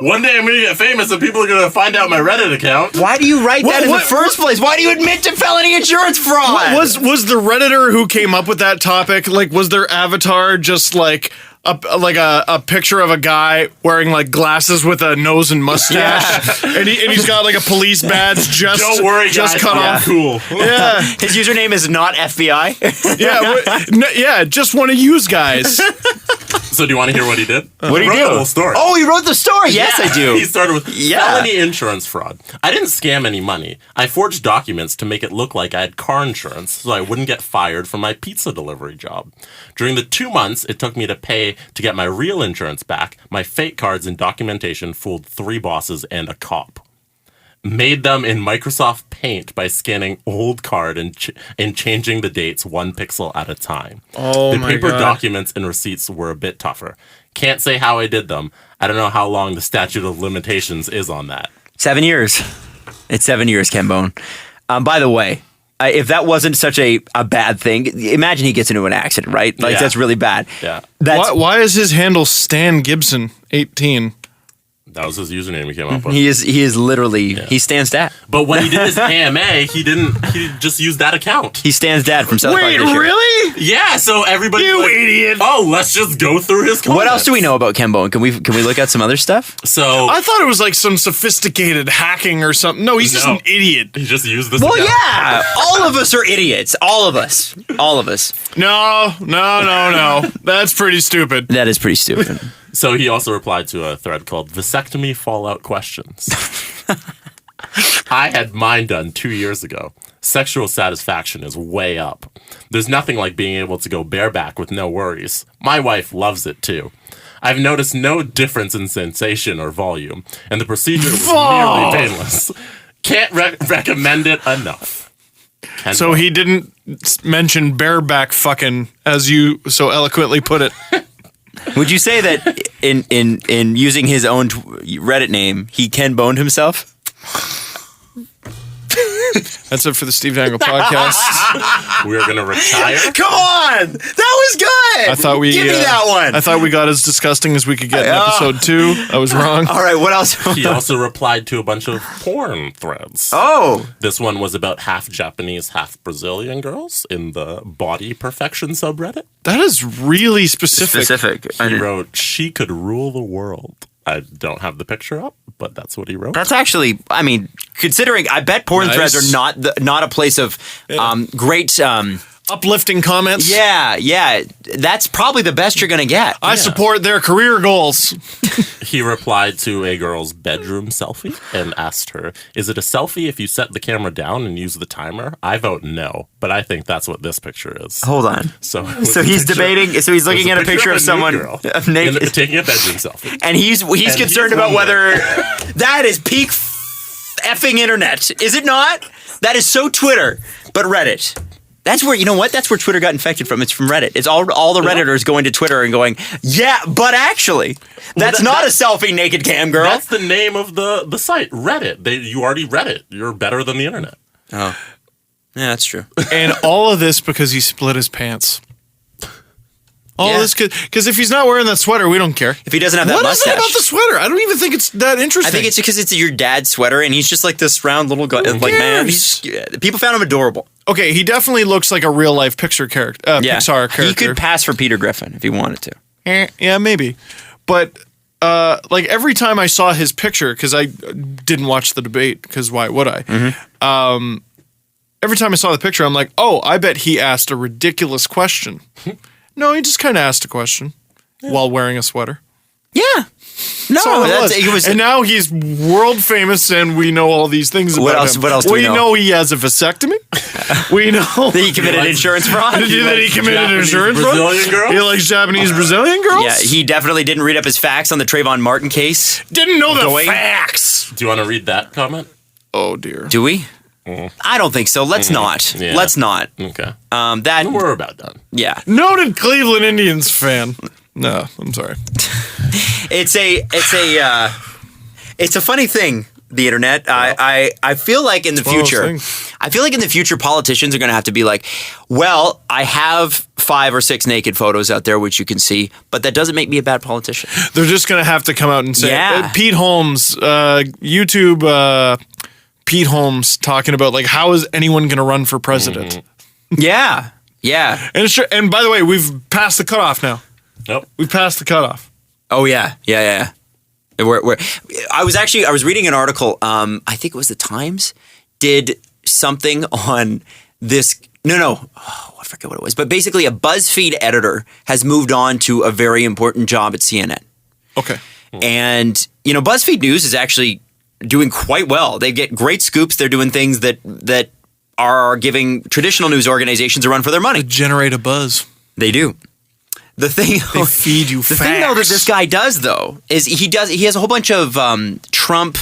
one day I'm going to get famous and people are going to find out my Reddit account. Why do you write that in the first place? Why do you admit to felony insurance fraud? Was the Redditor who came up with that topic, like, was their avatar just like a picture of a guy wearing like glasses with a nose and mustache, and he's got like a police badge just don't worry, guys, cut off. Cool. Yeah, his username is not FBI. Yeah, just want to use guys. So do you want to hear what he did? What did he do? The whole story. Oh, he wrote the story. Yes, Yeah. I do. He started with felony insurance fraud. I didn't scam any money. I forged documents to make it look like I had car insurance so I wouldn't get fired from my pizza delivery job. During the 2 months it took me to pay to get my real insurance back, my fake cards and documentation fooled 3 bosses and a cop. Made them in Microsoft Paint by scanning old card and changing the dates 1 pixel at a time. Oh, the my paper God. documents and receipts were a bit tougher. Can't say how I did them. I don't know how long the statute of limitations is on that. 7 years. It's 7 years, Ken Bone. By the way, if that wasn't such a bad thing, imagine he gets into an accident, right? Like, that's really bad. Yeah. Why is his handle Stan Gibson 18? That was his username he came up with. He is literally he stands dad. But when he did his AMA, he just used that account. He stands dad from South Park. Wait, this year. really? Yeah, so everybody You idiot. Oh, let's just go through his comments. What else do we know about Ken Bone? Can we look at some other stuff? So I thought it was like some sophisticated hacking or something. No, he's just an idiot. He just used this Well, account. yeah. All of us are idiots. All of us. No. That's pretty stupid. That is pretty stupid. So he also replied to a thread called Vasectomy Fallout Questions. I had mine done 2 years ago. Sexual satisfaction is way up. There's nothing like being able to go bareback with no worries. My wife loves it too. I've noticed no difference in sensation or volume, and the procedure was nearly painless. Can't recommend it enough. So he didn't mention bareback fucking, as you so eloquently put it. Would you say that in using his own Reddit name, he Ken Boned himself? That's it for the Steve Dangle podcast. We're going to retire. Come on! That was good! I thought Give me that one! I thought we got as disgusting as we could get in episode 2. I was wrong. All right, what else? He also replied to a bunch of porn threads. Oh! This one was about half Japanese, half Brazilian girls in the body perfection subreddit. That is really specific. He wrote, "She could rule the world." I don't have the picture up, but that's what he wrote. That's actually, I mean, considering, I bet porn threads are not a place of great uplifting comments. Yeah. That's probably the best you're going to get. I support their career goals. He replied to a girl's bedroom selfie and asked her, "Is it a selfie if you set the camera down and use the timer? I vote no, but I think that's what this picture is." Hold on. So he's debating. So he's looking at a picture of someone naked, taking a bedroom selfie, and he's concerned about whether that is peak effing internet, is it not? That is so Twitter, but Reddit. That's where, you know what? That's where Twitter got infected from. It's from Reddit. It's all the Redditors going to Twitter and going, yeah, but actually, that's not a selfie naked cam girl. That's the name of the site, Reddit. You already read it. You're better than the internet. Oh. Yeah, that's true. And all of this because he split his pants. All this because if he's not wearing that sweater, we don't care. If he doesn't have that mustache. What is it about the sweater? I don't even think it's that interesting. I think it's because it's your dad's sweater, and he's just like this round little guy. Like, man, people found him adorable. Okay, he definitely looks like a real life Pixar character. Pixar character. He could pass for Peter Griffin if he wanted to. Yeah, maybe. But like every time I saw his picture, because I didn't watch the debate, because why would I? Mm-hmm. Every time I saw the picture, I'm like, oh, I bet he asked a ridiculous question. No, he just kind of asked a question while wearing a sweater. Yeah. No, he was. And now he's world famous, and we know all these things about him. What else do we know? We know he has a vasectomy. We know that he committed insurance fraud. That he committed insurance fraud. Brazilian girl? He likes Japanese Brazilian girls. Yeah, he definitely didn't read up his facts on the Trayvon Martin case. Didn't know the facts. Do you want to read that comment? Oh dear. Do we? I don't think so. Let's not. Yeah. Let's not. Okay. That we're about done. Yeah. Noted Cleveland Indians fan. No, I'm sorry. It's a funny thing, the internet. I feel like in the future, politicians are going to have to be like, well, I have 5 or 6 naked photos out there which you can see, but that doesn't make me a bad politician. They're just going to have to come out and say, Pete Holmes, YouTube. Pete Holmes talking about like how is anyone going to run for president? Yeah. And by the way, we've passed the cutoff now. Nope. We've passed the cutoff. Oh yeah. I was reading an article. I think it was the Times did something on this. No. Oh, I forget what it was. But basically, a BuzzFeed editor has moved on to a very important job at CNN. Okay. And BuzzFeed News is actually doing quite well. They get great scoops. They're doing things that are giving traditional news organizations a run for their money. They generate a buzz. They do. The thing they feed you. The thing though that this guy does though is he has a whole bunch of Trump.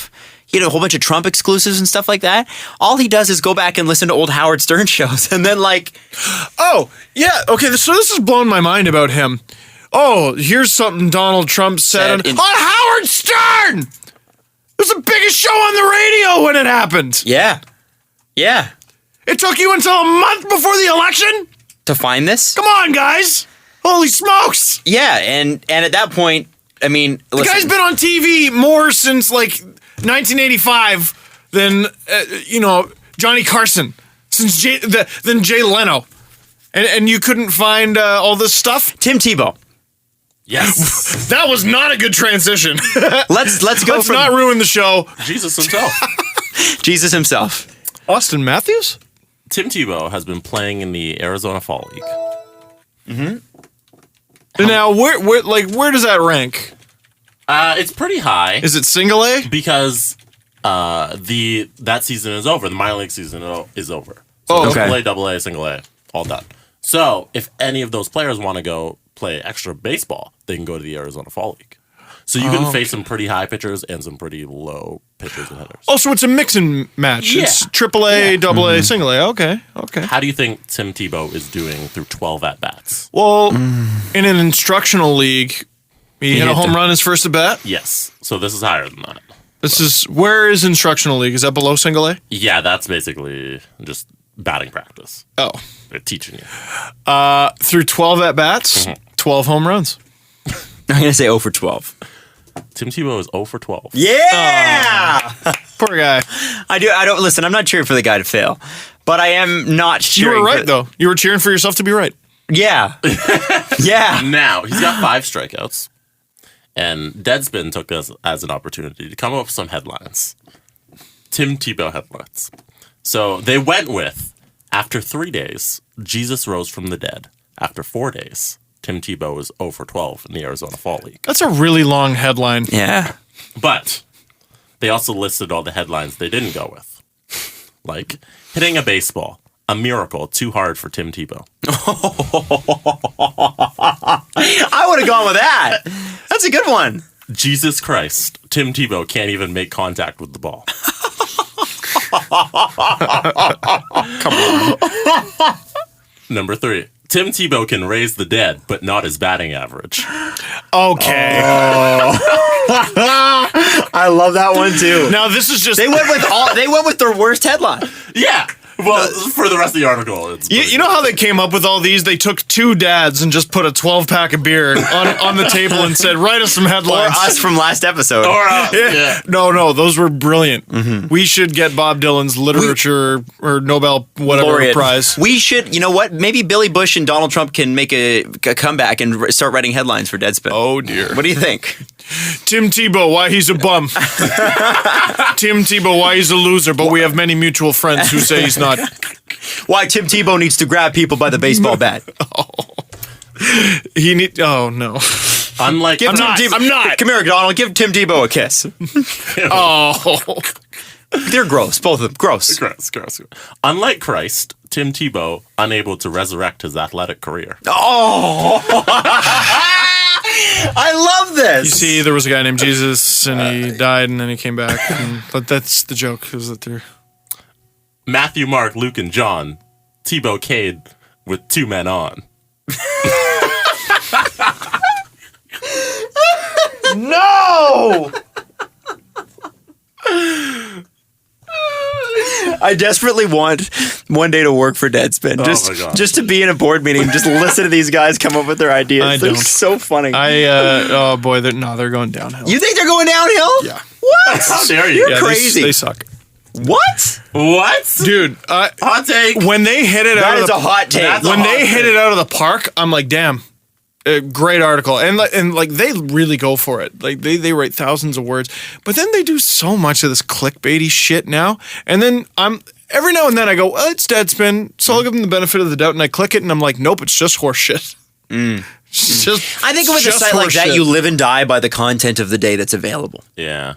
He had a whole bunch of Trump exclusives and stuff like that. All he does is go back and listen to old Howard Stern shows, and then oh yeah, okay. So this has blown my mind about him. Oh, here's something Donald Trump said on Howard Stern. It was the biggest show on the radio when it happened. Yeah. It took you until a month before the election to find this? Come on, guys. Holy smokes. Yeah, and at that point, I mean, the guy's been on TV more since like 1985 than Johnny Carson, than Jay Leno. And you couldn't find all this stuff? Tim Tebow. Yes. That was not a good transition. Let's go. Let's not ruin the show. Jesus himself. Jesus himself. Austin Matthews? Tim Tebow has been playing in the Arizona Fall League. Mm-hmm. Now, where does that rank? It's pretty high. Is it single A? Because that season is over. The minor league season is over. So okay. Double A, single A, all done. So if any of those players want to go play extra baseball, they can go to the Arizona Fall League. So you can face some pretty high pitchers and some pretty low pitchers and hitters. Oh, so it's a mix and match. Yeah. It's triple A, double A, single A. Okay. How do you think Tim Tebow is doing through 12 at-bats? Well, in an instructional league, he hit a home run his first at bat? Yes. So this is higher than that. Where is instructional league? Is that below single A? Yeah, that's basically just batting practice. Oh. They're teaching you. Through 12 at-bats, 12 home runs. I'm going to say 0 for 12. Tim Tebow is 0 for 12. Yeah! Poor guy. I don't listen, I'm not cheering for the guy to fail, but I am not cheering. You were right, though. You were cheering for yourself to be right. Yeah. Yeah. Now, he's got 5 strikeouts, and Deadspin took this as an opportunity to come up with some headlines. Tim Tebow headlines. So they went with, After 3 days, Jesus rose from the dead. After 4 days, Tim Tebow is 0 for 12 in the Arizona Fall League. That's a really long headline. Yeah. But they also listed all the headlines they didn't go with. Like, hitting a baseball, a miracle too hard for Tim Tebow. I would have gone with that. That's a good one. Jesus Christ, Tim Tebow can't even make contact with the ball. Come on. Number 3. Tim Tebow can raise the dead, but not his batting average. Okay. I love that one too. Now this is just They went with their worst headline. Yeah. Well, for the rest of the article, it's you know how they came up with all these? They took 2 dads and just put a 12-pack of beer on the table and said, write us some Or headlines. us from last episode. Or yeah. No, those were brilliant. We should get Bob Dylan's literature or Nobel whatever Laureate. prize. We should, you know what? Maybe Billy Bush and Donald Trump can make a comeback and start writing headlines for Deadspin. Oh dear. What do you think? Tim Tebow, why he's a bum. Tim Tebow, why he's a loser, but we have many mutual friends who say he's not. Why Tim Tebow needs to grab people by the baseball bat. Oh no. Unlike I'm not. Come here, Donald. Give Tim Tebow a kiss. Oh. They're gross. Both of them. Gross. Gross. Unlike Christ, Tim Tebow unable to resurrect his athletic career. Oh. I love this. You see, there was a guy named Jesus, and he died, and then he came back. But that's the joke, is that they're... Matthew, Mark, Luke, and John, Tebow Cade with 2 men on. No! I desperately want one day to work for Deadspin. Oh my God. Just to be in a board meeting, just listen to these guys come up with their ideas. They're so funny. Oh boy, they're going downhill. You think they're going downhill? Yeah. What? How dare you? You're Yeah, crazy. They suck. What? What? Dude, Hot take. when they hit it That out is of a hot take. That's when a they hot hit take. it out of the park, I'm like, damn. Great article. And they really go for it. Like they write thousands of words. But then they do so much of this clickbaity shit now. And then every now and then I go, well, it's Deadspin, so I'll give them the benefit of the doubt, and I click it and I'm like, nope, it's just horse shit. It's just, I think with a just site like horse that, shit. you live and die by the content of the day that's available. Yeah.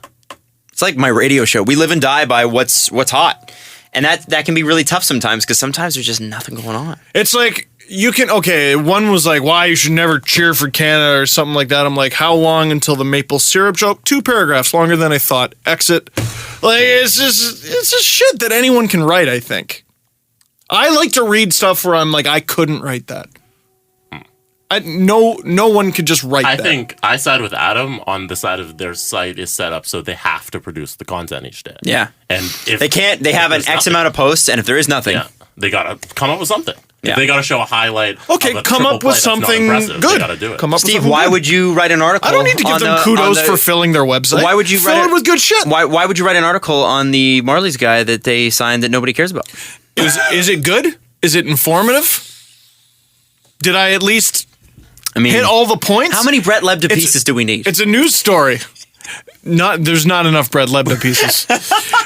It's like my radio show. We live and die by what's hot. And that can be really tough sometimes because sometimes there's just nothing going on. It's like, one was like, why you should never cheer for Canada or something like that. I'm like, how long until the maple syrup joke? 2 paragraphs, longer than I thought. Exit. Like, it's just shit that anyone can write, I think. I like to read stuff where I'm like, I couldn't write that. No one could just write that. I think I side with Adam on the side of their site is set up so they have to produce the content each day. Yeah. And if they have an X amount of posts, and if there is nothing. Yeah. They gotta come up with something. Yeah. If they gotta show a highlight. Okay, of a come triple up play with that's not something impressive, good. They gotta do it. Come up with Steve, something why good. would you write an article? I don't need to give on them the- kudos on the- for filling their website. Why would you fill write it with good shit? Why would you write an article on the Marlies guy that they signed that nobody cares about? Is it good? Is it informative? Did I at least I mean, hit all the points? how many Brett Lebda pieces do we need? It's a news story. There's not enough Brett Lebda pieces.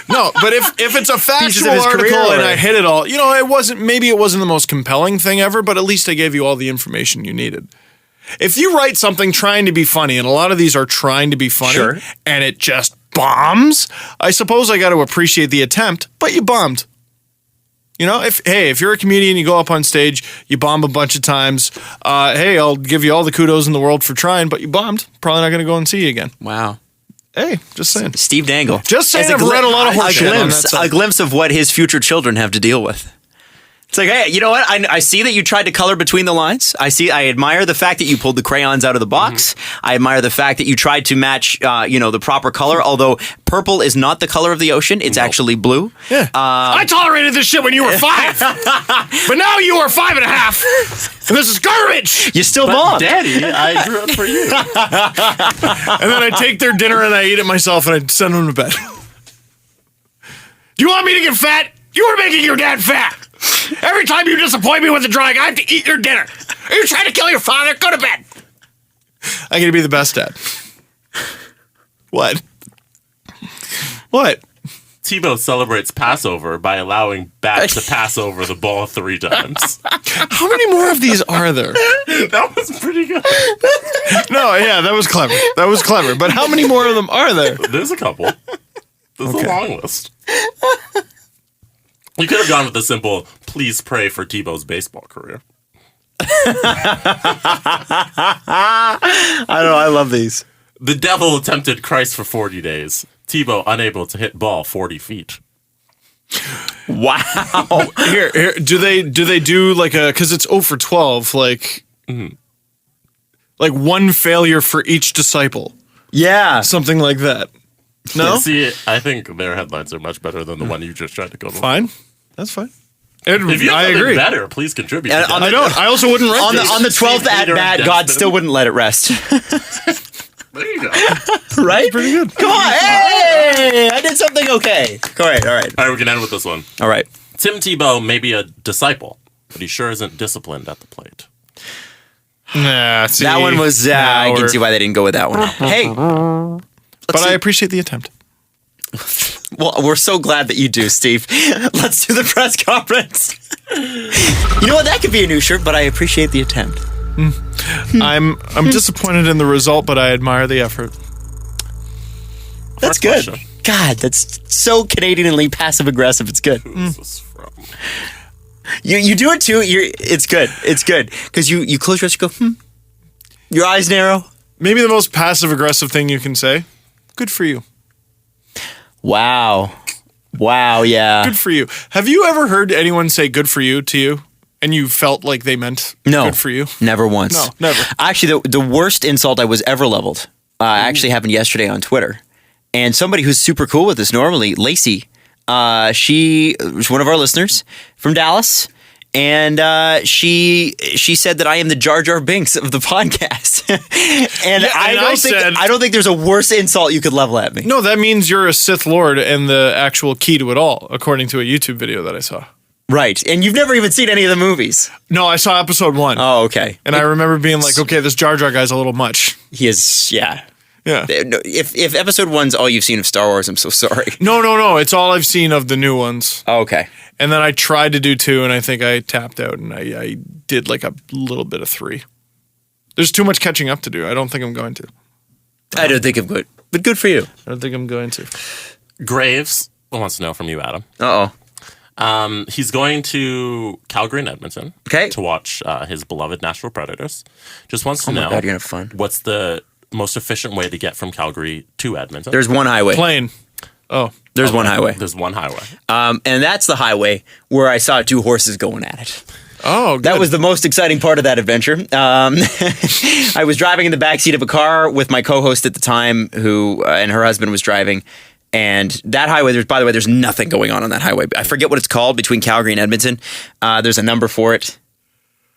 No, but if it's a Pieces factual of his article career, and or- I hit it all, it wasn't the most compelling thing ever, but at least I gave you all the information you needed. If you write something trying to be funny, and a lot of these are trying to be funny, Sure. and it just bombs, I suppose I got to appreciate the attempt, but you bombed. If you're a comedian, you go up on stage, you bomb a bunch of times. Hey, I'll give you all the kudos in the world for trying, but you bombed. Probably not going to go and see you again. Wow. Hey, just saying. Steve Dangle. Just saying, As I've read a lot of horse shit on that glimpse, site. a glimpse of what his future children have to deal with. It's like, hey, you know what? I see that you tried to color between the lines. I admire the fact that you pulled the crayons out of the box. I admire the fact that you tried to match, the proper color. Although purple is not the color of the ocean; it's actually blue. Yeah. I tolerated this shit when you were 5, but now you are 5.5, and this is garbage. You still But bombed. Daddy, I drew it for you. And then I take their dinner and I eat it myself, and I send them to bed. Do you want me to get fat? You are making your dad fat. Every time you disappoint me with a drawing, I have to eat your dinner. Are you trying to kill your father? Go to bed. I'm gonna be the best dad. What? Tebow celebrates Passover by allowing Bat to pass over the ball 3 times. How many more of these are there? That was pretty good. No, yeah, that was clever. That was clever. But how many more of them are there? There's a couple. There's a long list. You could have gone with the simple, please pray for Tebow's baseball career. I don't know. I love these. The devil tempted Christ for 40 days. Tebow unable to hit ball 40 feet. Wow. Here, do they do like a, because it's 0 for 12, like one failure for each disciple, something like that. No, see, I think their headlines are much better than the one you just tried to go to. Fine, that's fine. If you have I something agree. better, please contribute. I don't. I also wouldn't write on the 12th at bat. God still wouldn't let it rest. There you go. Right? Pretty good. Come on. Hey, I did something okay. All right. All right, we can end with this one. All right. Tim Tebow may be a disciple, but he sure isn't disciplined at the plate. Nah, see, that one was. I can see why they didn't go with that one. Hey, but I appreciate the attempt. Well, we're so glad that you do, Steve. Let's do the press conference. You know what? That could be a new shirt, but I appreciate the attempt. I'm disappointed in the result, but I admire the effort. That's good. God, that's so Canadianly passive aggressive. It's good. Who's this from? You do it too. It's good. It's good because you close your eyes, you go, Your eyes narrow. Maybe the most passive aggressive thing you can say. Good for you. Wow. Yeah. Good for you. Have you ever heard anyone say "good for you" to you, and you felt like they meant good for you? Never once. No, never. Actually, the worst insult I was ever leveled actually happened yesterday on Twitter. And somebody who's super cool with this normally, Lacey, she was one of our listeners from Dallas. And she said that I am the Jar Jar Binks of the podcast. and I don't think there's a worse insult you could level at me. No, that means you're a Sith Lord and the actual key to it all, according to a YouTube video that I saw. Right. And you've never even seen any of the movies. No, I saw episode 1. Oh, okay. And I remember being like, okay, this Jar Jar guy's a little much. He is, yeah. Yeah. If episode 1's all you've seen of Star Wars, I'm so sorry. No. It's all I've seen of the new ones. Oh, okay. And then I tried to do 2, and I think I tapped out, and I did like a little bit of 3. There's too much catching up to do. I don't think I'm going to. I don't think I'm good. But good for you. I don't think I'm going to. Graves wants to know from you, Adam. Uh-oh. He's going to Calgary and Edmonton to watch his beloved Nashville Predators. Just wants to know, God, you're gonna have fun. What's the most efficient way to get from Calgary to Edmonton? There's one highway. Plane. Oh. There's one highway. There's one highway. And that's the highway where I saw 2 horses going at it. Oh, good. That was the most exciting part of that adventure. I was driving in the backseat of a car with my co-host at the time, who and her husband was driving. And that highway, there's nothing going on that highway. I forget what it's called between Calgary and Edmonton. There's a number for it.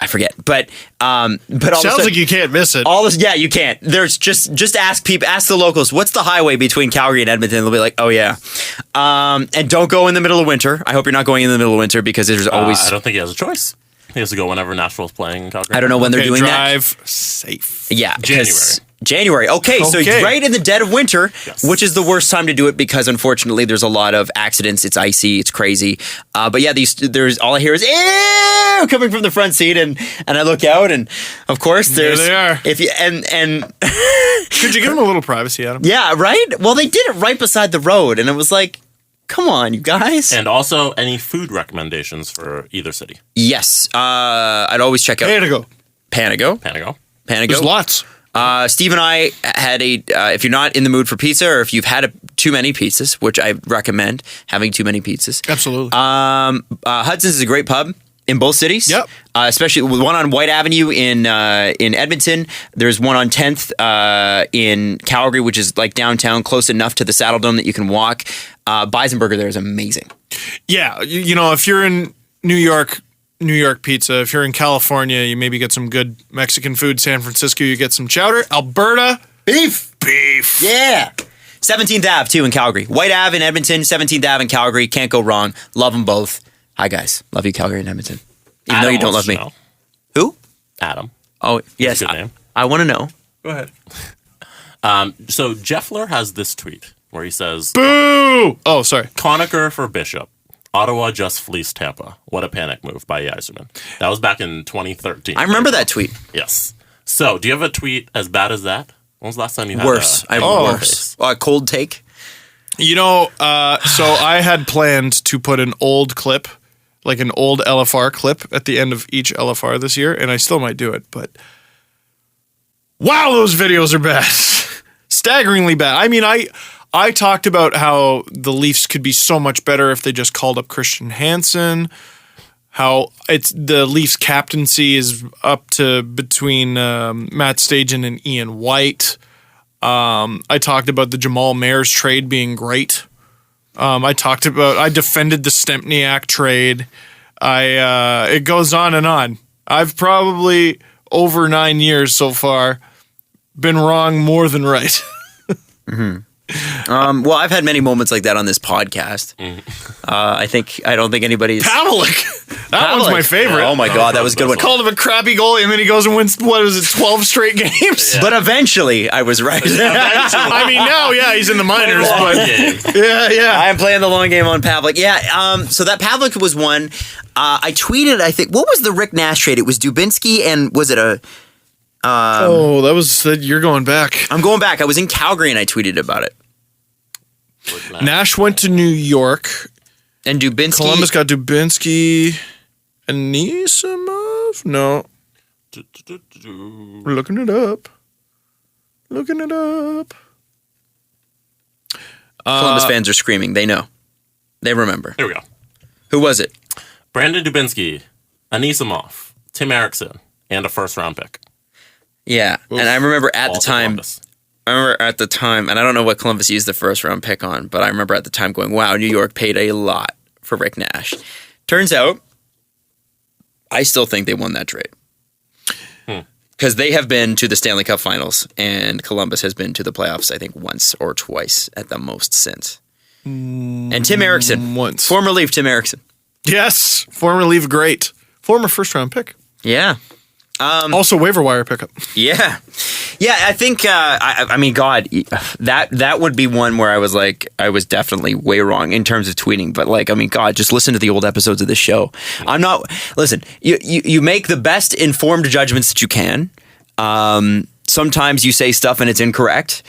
I forget, but all sounds like you can't miss it. Yeah, you can't. There's just ask the locals. What's the highway between Calgary and Edmonton? They'll be like, oh yeah. And don't go in the middle of winter. I hope you're not going in the middle of winter because there's always. I don't think he has a choice. He has to go whenever Nashville's playing in Calgary. I don't know when they're doing drive safe. Yeah, January. Okay, so right in the dead of winter, which is the worst time to do it because unfortunately there's a lot of accidents. It's icy, it's crazy. But yeah, there's all I hear is ew coming from the front seat, and I look out, and of course there's there they are. If you and could you give them a little privacy, Adam? Yeah, right. Well, they did it right beside the road, and it was like, come on, you guys. And also, any food recommendations for either city? Yes, I'd always check out Panago. There's lots. Steve and I had if you're not in the mood for pizza, or if you've had too many pizzas, which I recommend having too many pizzas. Absolutely. Hudson's is a great pub in both cities. Yep. Especially with one on White Avenue in Edmonton. There's one on 10th in Calgary, which is like downtown, close enough to the Saddle Dome that you can walk. Beisenberger there is amazing. Yeah, you know, if you're in New York pizza. If you're in California, you maybe get some good Mexican food. San Francisco, you get some chowder. Alberta, beef. Yeah. 17th Ave, too, in Calgary. White Ave in Edmonton, 17th Ave in Calgary. Can't go wrong. Love them both. Hi, guys. Love you, Calgary and Edmonton. Even though you don't love me. Who? Adam. Oh, yes. Good name. I want to know. Go ahead. So Jeffler has this tweet where he says, "Boo!" Oh, sorry. Conacher for Bishop. Ottawa just fleeced Tampa. What a panic move by Yzerman. That was back in 2013. I remember that tweet. Yes. So, do you have a tweet as bad as that? When was the last time you had Worse. a Worse. A cold take? You know, so I had planned to put an old clip, like an old LFR clip at the end of each LFR this year, and I still might do it, but wow, those videos are bad. Staggeringly bad. I mean, I talked about how the Leafs could be so much better if they just called up Christian Hansen, how the Leafs captaincy is up to between Matt Stajan and Ian White. I talked about the Jamal Mayers trade being great. I defended the Stempniak trade. It goes on and on. I've probably over 9 years so far been wrong more than right. Well, I've had many moments like that on this podcast. I don't think anybody's Pavlik. That one's my favorite. Oh my God, that was a good one. Called him a crappy goalie, and then he goes and wins, 12 straight games? Yeah. But eventually, I was right. I mean, now, yeah, he's in the minors, but yeah. I'm playing the long game on Pavlik. Yeah, so that Pavlik was one. I tweeted, I think, what was the Rick Nash trade? It was Dubinsky, and was it a... you're going back. I'm going back. I was in Calgary, and I tweeted about it. Nash went to New York. And Dubinsky... Columbus got Dubinsky... Anisimov? No. We're looking it up. Columbus fans are screaming. They know. They remember. Here we go. Who was it? Brandon Dubinsky, Anisimov, Tim Erickson, and a first-round pick. Yeah, Oof. And I remember at the time... Columbus. And I don't know what Columbus used the first-round pick on, but I remember at the time going, wow, New York paid a lot for Rick Nash. Turns out, I still think they won that trade. Because they have been to the Stanley Cup Finals, and Columbus has been to the playoffs, I think, once or twice at the most since. And Tim Erickson. Once. Former Leaf Tim Erickson. Yes. Former Leaf great. Former first-round pick. Yeah. Also waiver wire pickup. Yeah. Yeah, I think, I mean, God, that would be one where I was definitely way wrong in terms of tweeting. But like, I mean, God, just listen to the old episodes of this show. Listen, you make the best informed judgments that you can. Sometimes you say stuff and it's incorrect.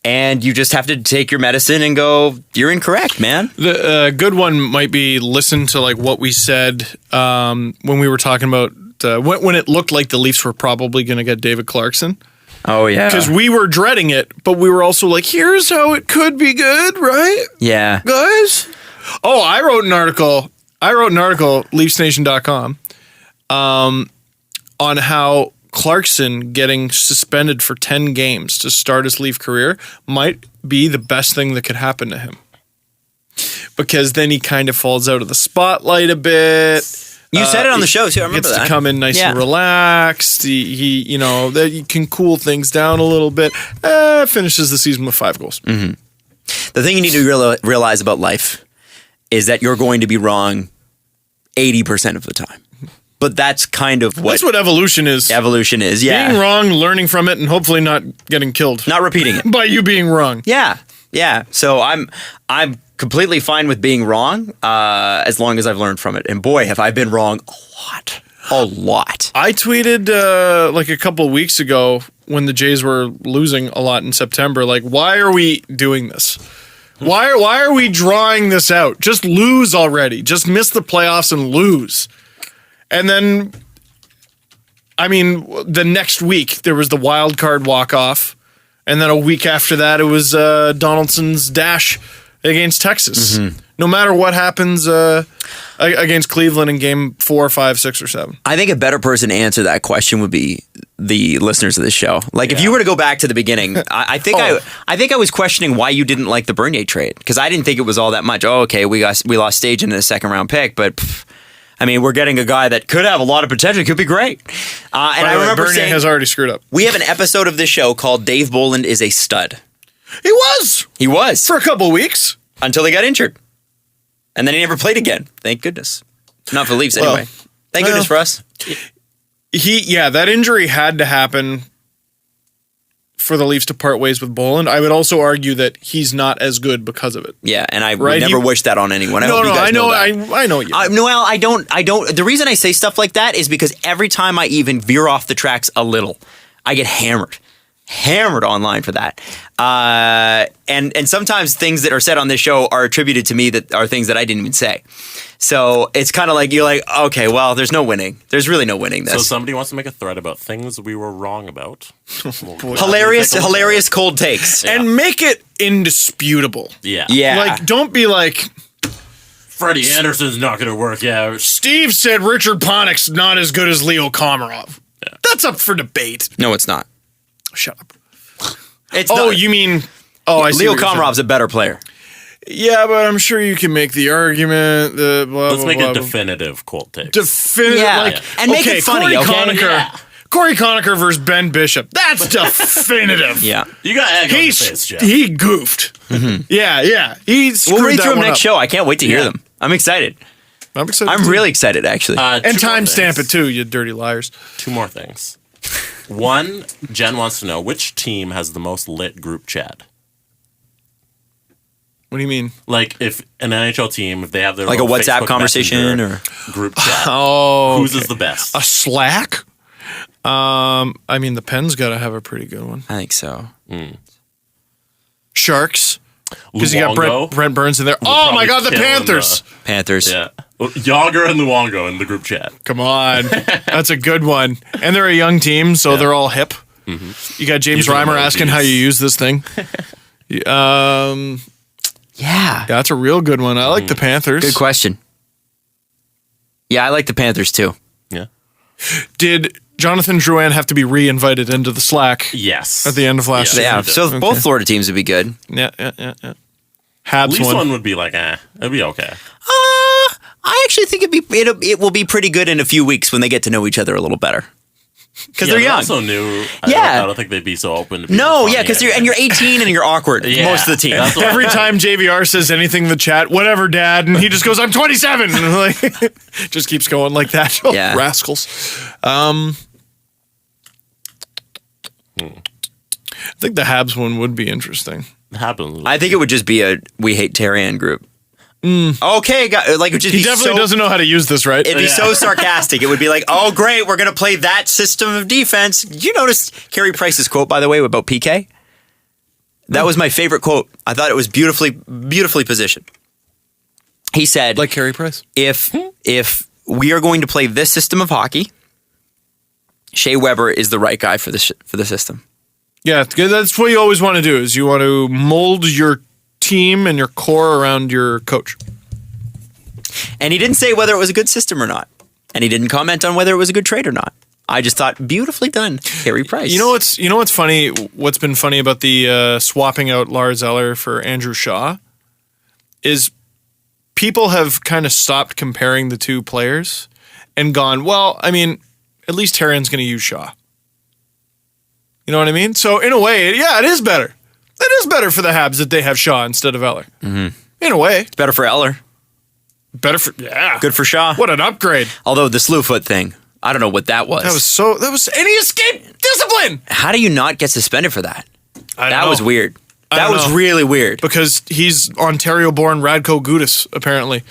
And you just have to take your medicine and go, you're incorrect, man. The good one might be listen to like what we said when we were talking about when it looked like the Leafs were probably going to get David Clarkson. Oh, yeah. Because we were dreading it, but we were also like, here's how it could be good, right? Yeah. Guys? Oh, I wrote an article, LeafsNation.com, on how Clarkson getting suspended for 10 games to start his Leaf career might be the best thing that could happen to him. Because then he kind of falls out of the spotlight a bit. You said it on the show too. I remember gets that. to come in nice and relaxed. He that you can cool things down a little bit. Finishes the season with 5 goals. Mm-hmm. The thing you need to realize about life is that you're going to be wrong 80% of the time. But that's kind of that's what evolution is. Evolution is, yeah. Being wrong, learning from it, and hopefully not getting killed. Not repeating it. By you being wrong. Yeah. Yeah. So I'm completely fine with being wrong as long as I've learned from it. And boy, have I been wrong a lot. I tweeted like a couple of weeks ago when the Jays were losing a lot in September, like, why are we doing this? Why are we drawing this out? Just lose already. Just miss the playoffs and lose. And then, I mean, the next week there was the wild card walk-off. And then a week after that, it was Donaldson's dash against Texas. Mm-hmm. No matter what happens against Cleveland in game 4, 5, 6, or 7. I think a better person to answer that question would be the listeners of this show. Like, if you were to go back to the beginning, I think I was questioning why you didn't like the Bernier trade, because I didn't think it was all that much. Oh, okay, we lost Stajan in a second round pick, but I mean, we're getting a guy that could have a lot of potential. Could be great. And I remember Bernier saying, has already screwed up. We have an episode of this show called Dave Bolland is a Stud. He was. He was. For a couple of weeks. Until he got injured. And then he never played again. Thank goodness. Not for the Leafs anyway. Thank goodness for us. That injury had to happen for the Leafs to part ways with Boland. I would also argue that he's not as good because of it. Yeah, and I would never wish that on anyone. I know you. Noel, I don't. The reason I say stuff like that is because every time I even veer off the tracks a little, I get hammered online for that. And sometimes things that are said on this show are attributed to me that are things that I didn't even say. So it's kind of like you're like, okay, well, there's no winning. There's really no winning this. So somebody wants to make a thread about things we were wrong about. Hilarious cold takes. And make it indisputable. Yeah. Like, don't be like, Freddie Anderson's not going to work out. Steve said Richard Panik's not as good as Leo Komarov. Yeah. That's up for debate. No, it's not. Shut up. It's not. You mean... Oh, I see. Leo Komarov's a better player. Yeah, but I'm sure you can make the argument. Let's make a definitive cold take. Definitive, and make it funny. Corey Conacher versus Ben Bishop. That's definitive. Yeah, you got egg on your face, Jeff. He goofed. Mm-hmm. Yeah. We'll read through them next show. I can't wait to hear them. I'm excited. I'm really excited, actually. And timestamp it too, you dirty liars. 2 more things. 1, Jen wants to know which team has the most lit group chat. What do you mean? Like if an NHL team, if they have their like a WhatsApp Facebook conversation or group chat, whose is the best? A Slack? I mean, the Pens got to have a pretty good one. I think so. Sharks. Because you got Brent Burns in there. Oh my God, the Panthers. Panthers. Yeah. Yager and Luongo in the group chat. Come on. That's a good one. And they're a young team, so they're all hip. Mm-hmm. You got James Reimer asking how you use this thing. Yeah, that's a real good one. I like the Panthers. Good question. Yeah, I like the Panthers too. Yeah. Did Jonathan Drouin have to be re-invited into the Slack? Yes. At the end of last year? Yeah, so both Florida teams would be good. Yeah. Habs one would be like, it'd be okay. I actually think it will be pretty good in a few weeks when they get to know each other a little better. Because they're young. Also new. I don't think they'd be so open to because you're 18 and you're awkward most of the team. Every time JVR says anything in the chat, whatever, Dad, and he just goes, "I'm 27," and like just keeps going like that. Oh, rascals. I think the Habs one would be interesting. I think it would just be a "We hate Terrian" group. Okay, like it just he definitely doesn't know how to use this, right? It'd be so sarcastic. It would be like, "Oh, great, we're going to play that system of defense." Did you notice Carey Price's quote, by the way, about PK? That was my favorite quote. I thought it was beautifully positioned. He said, "Like Carey Price, if we are going to play this system of hockey, Shea Weber is the right guy for the system." Yeah, that's what you always want to do. Is you want to mold your team and your core around your coach. And he didn't say whether it was a good system or not. And he didn't comment on whether it was a good trade or not. I just thought, beautifully done, Carey Price. You know what's funny? What's been funny about the swapping out Lars Eller for Andrew Shaw is people have kind of stopped comparing the two players and gone, well, I mean, at least Terrian's going to use Shaw. You know what I mean? So in a way, yeah, it is better. It is better for the Habs that they have Shaw instead of Eller. Mm-hmm. In a way. It's better for Eller. Good for Shaw. What an upgrade. Although the slew foot thing, I don't know what that was. And he escaped discipline. How do you not get suspended for that? That was weird. That was really weird. Because he's Ontario-born Radko Gudas, apparently.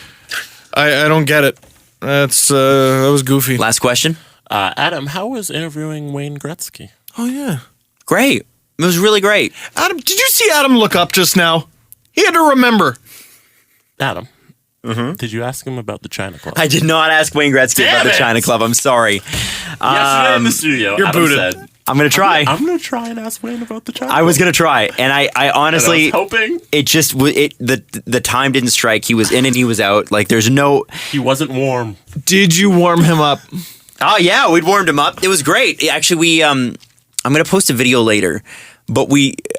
I don't get it. That was goofy. Last question. Adam, how was interviewing Wayne Gretzky? Oh, yeah. Great. It was really great. Adam, did you see Adam look up just now? He had to remember. Adam, did you ask him about the China Club? I did not ask Wayne Gretzky about the China Club. I'm sorry. Yesterday in the studio, you're Adam booted. Said, I'm going to try. I'm going to try and ask Wayne about the China Club. I was going to try, and I honestly... And I was hoping. It just... The time didn't strike. He was in and he was out. Like, there's no... He wasn't warm. Did you warm him up? Oh, yeah. We'd warmed him up. It was great. Actually, we... I'm going to post a video later. But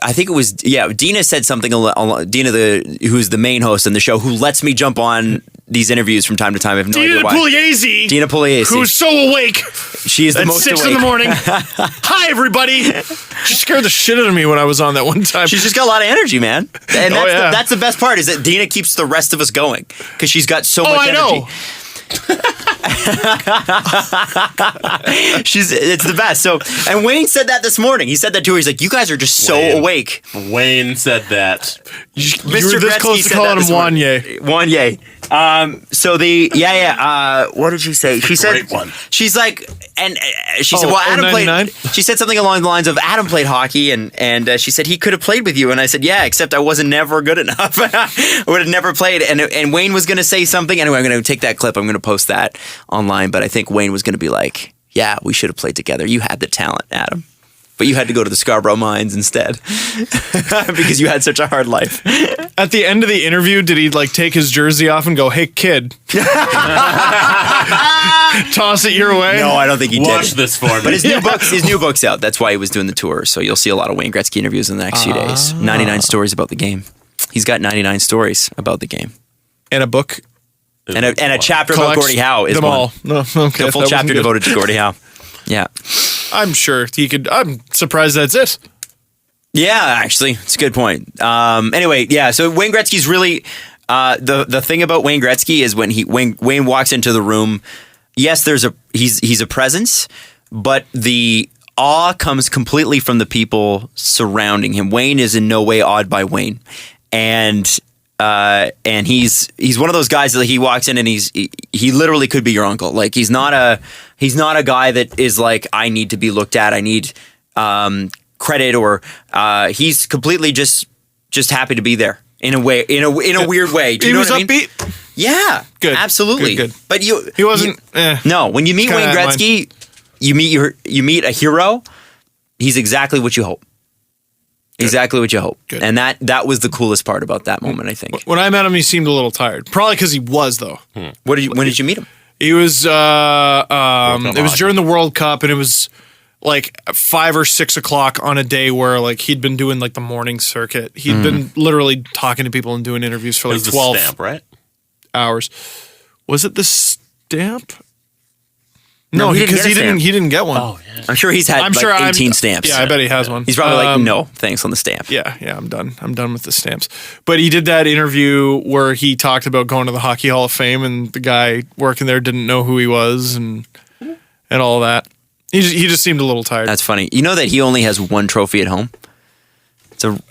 I think it was, Dina said something, Dina, who's the main host on the show, who lets me jump on these interviews from time to time. I have no idea why. Dina Pugliese. Who's so awake. She is the most awake. At 6 in the morning. Hi, everybody. She scared the shit out of me when I was on that one time. She's just got a lot of energy, man. And that's the best part, is that Dina keeps the rest of us going. Because she's got so much energy. I know. It's the best. So, and Wayne said that this morning. He said that to her. He's like, you guys are just so awake. Wayne said that. You were this close to calling him Wanye. Wanye. What did she say? She said, great one. She's like, and she said, well, Adam played. She said something along the lines of Adam played hockey, and she said he could have played with you, and I said, yeah, except I wasn't never good enough. I would have never played, and Wayne was going to say something. Anyway, I'm going to take that clip. I'm going to post that online, but I think Wayne was going to be like, yeah, we should have played together. You had the talent, Adam. But you had to go to the Scarborough Mines instead because you had such a hard life. At the end of the interview, did he like take his jersey off and go, "Hey, kid"? Toss it your way? No, I don't think he did. Watch this for me. But his new book's out. That's why he was doing the tour. So you'll see a lot of Wayne Gretzky interviews in the next few days. 99 stories about the game. He's got 99 stories about the game. And a book. And a chapter about Gordie Howe is them one. all. No, okay, the full chapter devoted to Gordie Howe. Yeah. I'm sure he could. I'm surprised that's it. Yeah, actually, it's a good point. Anyway, yeah. So Wayne Gretzky's really the thing about Wayne Gretzky is when Wayne walks into the room. Yes, he's a presence, but the awe comes completely from the people surrounding him. Wayne is in no way awed by Wayne, and he's one of those guys that he walks in and he literally could be your uncle. Like he's not a guy that is like, I need to be looked at. I need credit, or he's completely just happy to be there in a way, in a weird way. Do you know what I mean? Upbeat. Yeah, good, absolutely. Good. But he wasn't. No, when you meet Wayne Gretzky, you meet a hero. He's exactly what you hope. Good. Exactly what you hope. Good. And that was the coolest part about that moment, I think. When I met him, he seemed a little tired. Probably because he was, though. When did you meet him? He was. It was during the World Cup, and it was like 5 or 6 o'clock on a day where like he'd been doing like the morning circuit. He'd been literally talking to people and doing interviews for like 12 the stamp, right? hours. Was it the stamp? No, because he didn't get one. Oh, yeah. I'm sure he's had 18 stamps. Yeah, I bet he has one. He's probably like, no, thanks on the stamp. Yeah, I'm done. I'm done with the stamps. But he did that interview where he talked about going to the Hockey Hall of Fame, and the guy working there didn't know who he was and all that. He just seemed a little tired. That's funny. You know that he only has one trophy at home?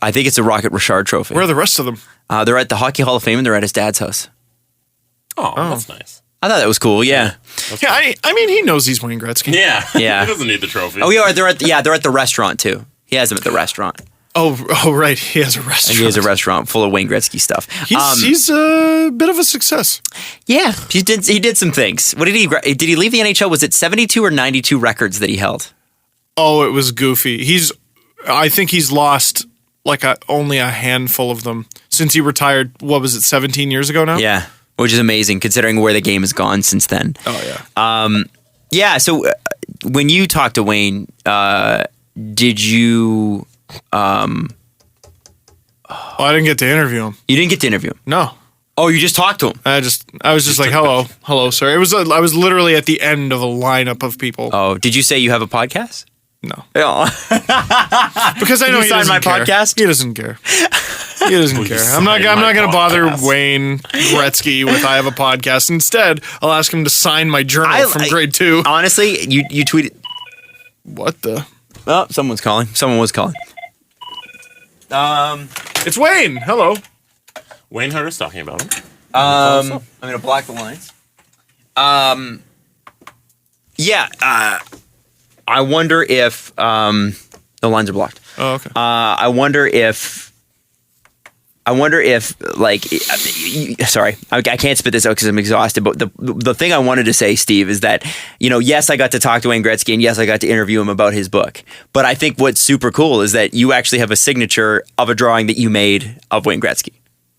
I think it's a Rocket Richard trophy. Where are the rest of them? They're at the Hockey Hall of Fame, and they're at his dad's house. Oh, that's nice. I thought that was cool. Yeah. Yeah, I mean, he knows he's Wayne Gretzky. Yeah. Yeah. He doesn't need the trophy. Oh, yeah. They're at the restaurant too. He has them at the restaurant. Oh, right. He has a restaurant. And he has a restaurant full of Wayne Gretzky stuff. He's a bit of a success. Yeah, he did some things. What did he leave the NHL? Was it 72 or 92 records that he held? Oh, it was goofy. I think he's lost like only a handful of them since he retired. What was it, 17 years ago now? Yeah. Which is amazing considering where the game has gone since then. Oh, yeah. Yeah, so when you talked to Wayne, did you... I didn't get to interview him. You didn't get to interview him? No. Oh, you just talked to him? I was just like, hello, sir. I was literally at the end of a lineup of people. Oh, did you say you have a podcast? No. Oh. Because I know he doesn't care. Podcast? He doesn't care. He doesn't care. I'm not going to bother Wayne Gretzky with I have a podcast. Instead, I'll ask him to sign my journal from grade 2. Honestly, you tweeted. What the? Oh, someone's calling. Someone was calling. It's Wayne. Hello. Wayne heard us talking about him. I'm going to block the lines. Yeah. I wonder if the lines are blocked. Oh, okay. I wonder if like, sorry, I can't spit this out because I'm exhausted. But the thing I wanted to say, Steve, is that, yes, I got to talk to Wayne Gretzky, and yes, I got to interview him about his book. But I think what's super cool is that you actually have a signature of a drawing that you made of Wayne Gretzky.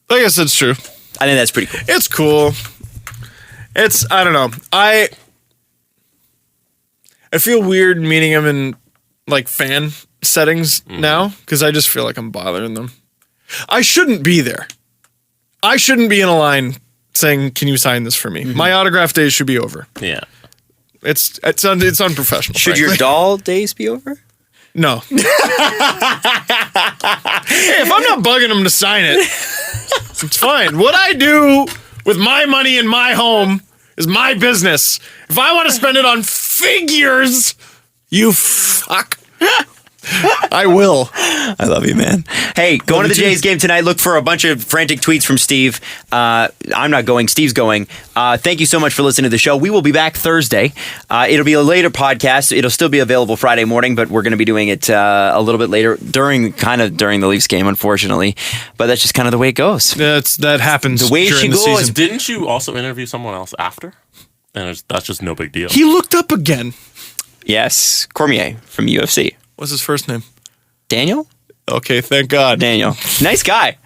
I guess that's true. I think that's pretty cool. It's cool. I don't know. I feel weird meeting him in like fan settings now because I just feel like I'm bothering them. I shouldn't be there. I shouldn't be in a line saying, "Can you sign this for me?" My autograph days should be over. Yeah. It's unprofessional. Should your doll days be over? No. Hey, if I'm not bugging him to sign it, it's fine. What I do with my money in my home is my business. If I want to spend it on figures, you fuck. I will. I love you, man. Hey, going to the Jays game tonight. Look for a bunch of frantic tweets from Steve. I'm not going. Steve's going. Thank you so much for listening to the show. We will be back Thursday. It'll be a later podcast. It'll still be available Friday morning, but we're going to be doing it a little bit later during the Leafs game, unfortunately. But that's just kind of the way it goes. That happens. The way it should go is. Didn't you also interview someone else after? And that's just no big deal. He looked up again. Yes, Cormier from UFC. What's his first name? Daniel? Okay, thank God. Daniel. Nice guy.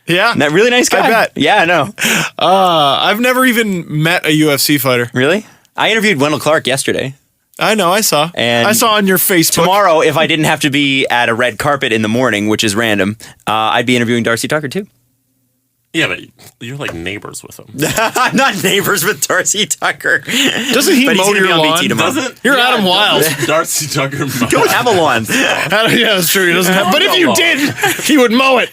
Yeah. Really nice guy. I bet. Yeah, I know. I've never even met a UFC fighter. Really? I interviewed Wendell Clark yesterday. I know, I saw. And I saw on your Facebook. Tomorrow, if I didn't have to be at a red carpet in the morning, which is random, I'd be interviewing Darcy Tucker too. Yeah, but you're like neighbors with him. I'm not neighbors with Darcy Tucker. Doesn't he mow your lawn? You're Adam Wild. Darcy Tucker mow. Don't have a lawn. Yeah, that's true. He doesn't have. But if you did, he would mow it.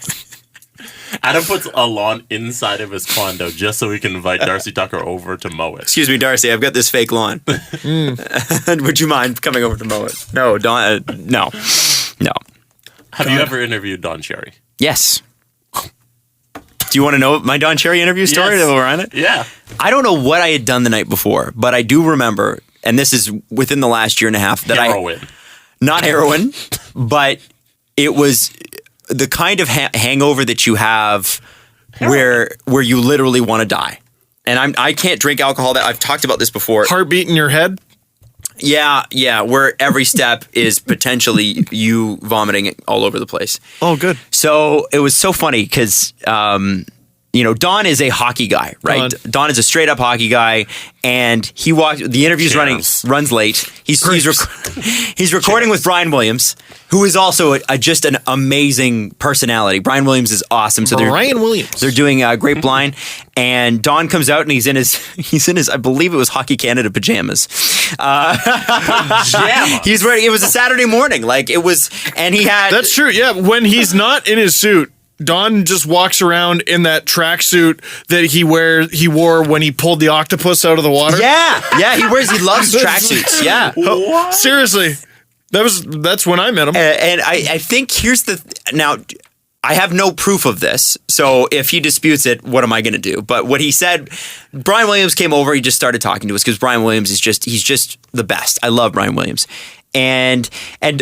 Adam puts a lawn inside of his condo just so he can invite Darcy Tucker over to mow it. Excuse me, Darcy, I've got this fake lawn. Would you mind coming over to mow it? No, Don. No. Have you ever interviewed Don Cherry? Yes. Do you want to know my Don Cherry interview story that we're on it? Yeah. I don't know what I had done the night before, but I do remember, and this is within the last year and a half, that not heroin, but it was the kind of hangover that you have where you literally want to die. And I can't drink alcohol. That I've talked about this before. Heartbeat in your head? Yeah, where every step is potentially you vomiting all over the place. Oh, good. So it was so funny because, Don is a hockey guy, right? Don is a straight up hockey guy, and he walked. The interview's runs late. He's recording with Brian Williams, who is also just an amazing personality. Brian Williams is awesome. So they're doing a great blind, and Don comes out and he's in his I believe it was Hockey Canada pajamas. He's wearing. It was a Saturday morning, like it was, and he had. That's true. Yeah, when he's not in his suit. Don just walks around in that tracksuit that he wore when he pulled the octopus out of the water. Yeah, he loves tracksuits. Yeah. What? Seriously. That's when I met him. And I think now I have no proof of this, so if he disputes it, what am I going to do? But what he said, Brian Williams came over, he just started talking to us because Brian Williams he's just the best. I love Brian Williams. And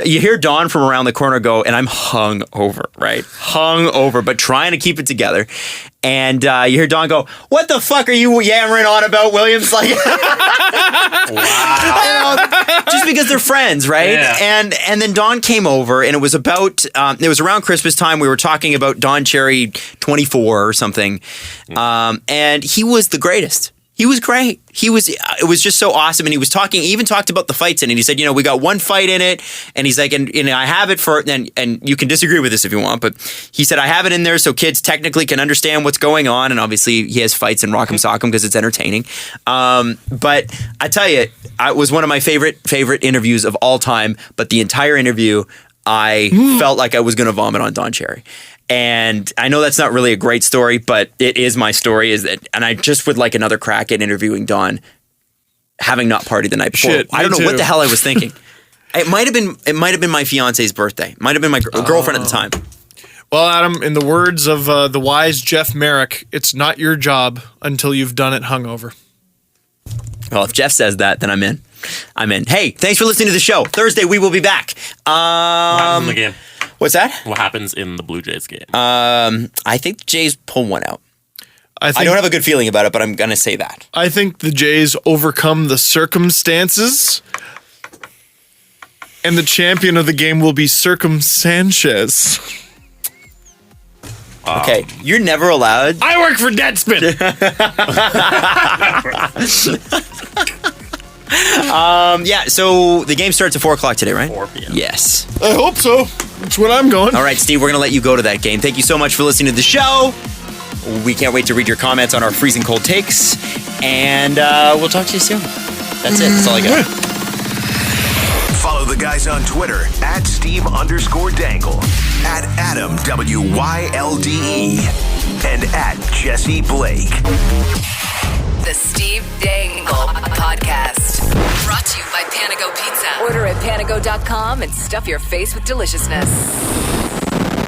you hear Don from around the corner go, and I'm hung over, right? Hung over, but trying to keep it together. And you hear Don go, "What the fuck are you yammering on about, Williams?" Like, wow. Just because they're friends, right? Yeah. And then Don came over, and it was about it was around Christmas time. We were talking about Don Cherry 24 or something, and he was the greatest. He was great. It was just so awesome. And he even talked about the fights in it. He said, we got one fight in it. And he's like, and I have it for, and you can disagree with this if you want, but he said, I have it in there so kids technically can understand what's going on. And obviously he has fights in Rock'em Sock'em because it's entertaining. But I tell you, it was one of my favorite interviews of all time. But the entire interview, I felt like I was going to vomit on Don Cherry. And I know that's not really a great story, but it is my story. And I just would like another crack at interviewing Don, having not partied the night before. Shit, I don't know what the hell I was thinking. It might have been my fiance's birthday. Might have been my girlfriend at the time. Well, Adam, in the words of the wise Jeff Merrick, it's not your job until you've done it hungover. Well, if Jeff says that, then I'm in. Hey, thanks for listening to the show. Thursday we will be back. What happens in the game? What's that? What happens in the Blue Jays game? I think the Jays pull one out. I don't have a good feeling about it, but I'm going to say that. I think the Jays overcome the circumstances, and the champion of the game will be Circum Sanchez. Okay, you're never allowed. I work for Deadspin. So the game starts at 4 o'clock today, right? 4 p.m. Yes. I hope so. That's when I'm going. All right, Steve, we're going to let you go to that game. Thank you so much for listening to the show. We can't wait to read your comments on our freezing cold takes. And we'll talk to you soon. That's it. That's all I got. Follow the guys on Twitter at Steve_Dangle, at Adam WYLDE, and at Jesse Blake. The Steve Dangle Panago.com and stuff your face with deliciousness.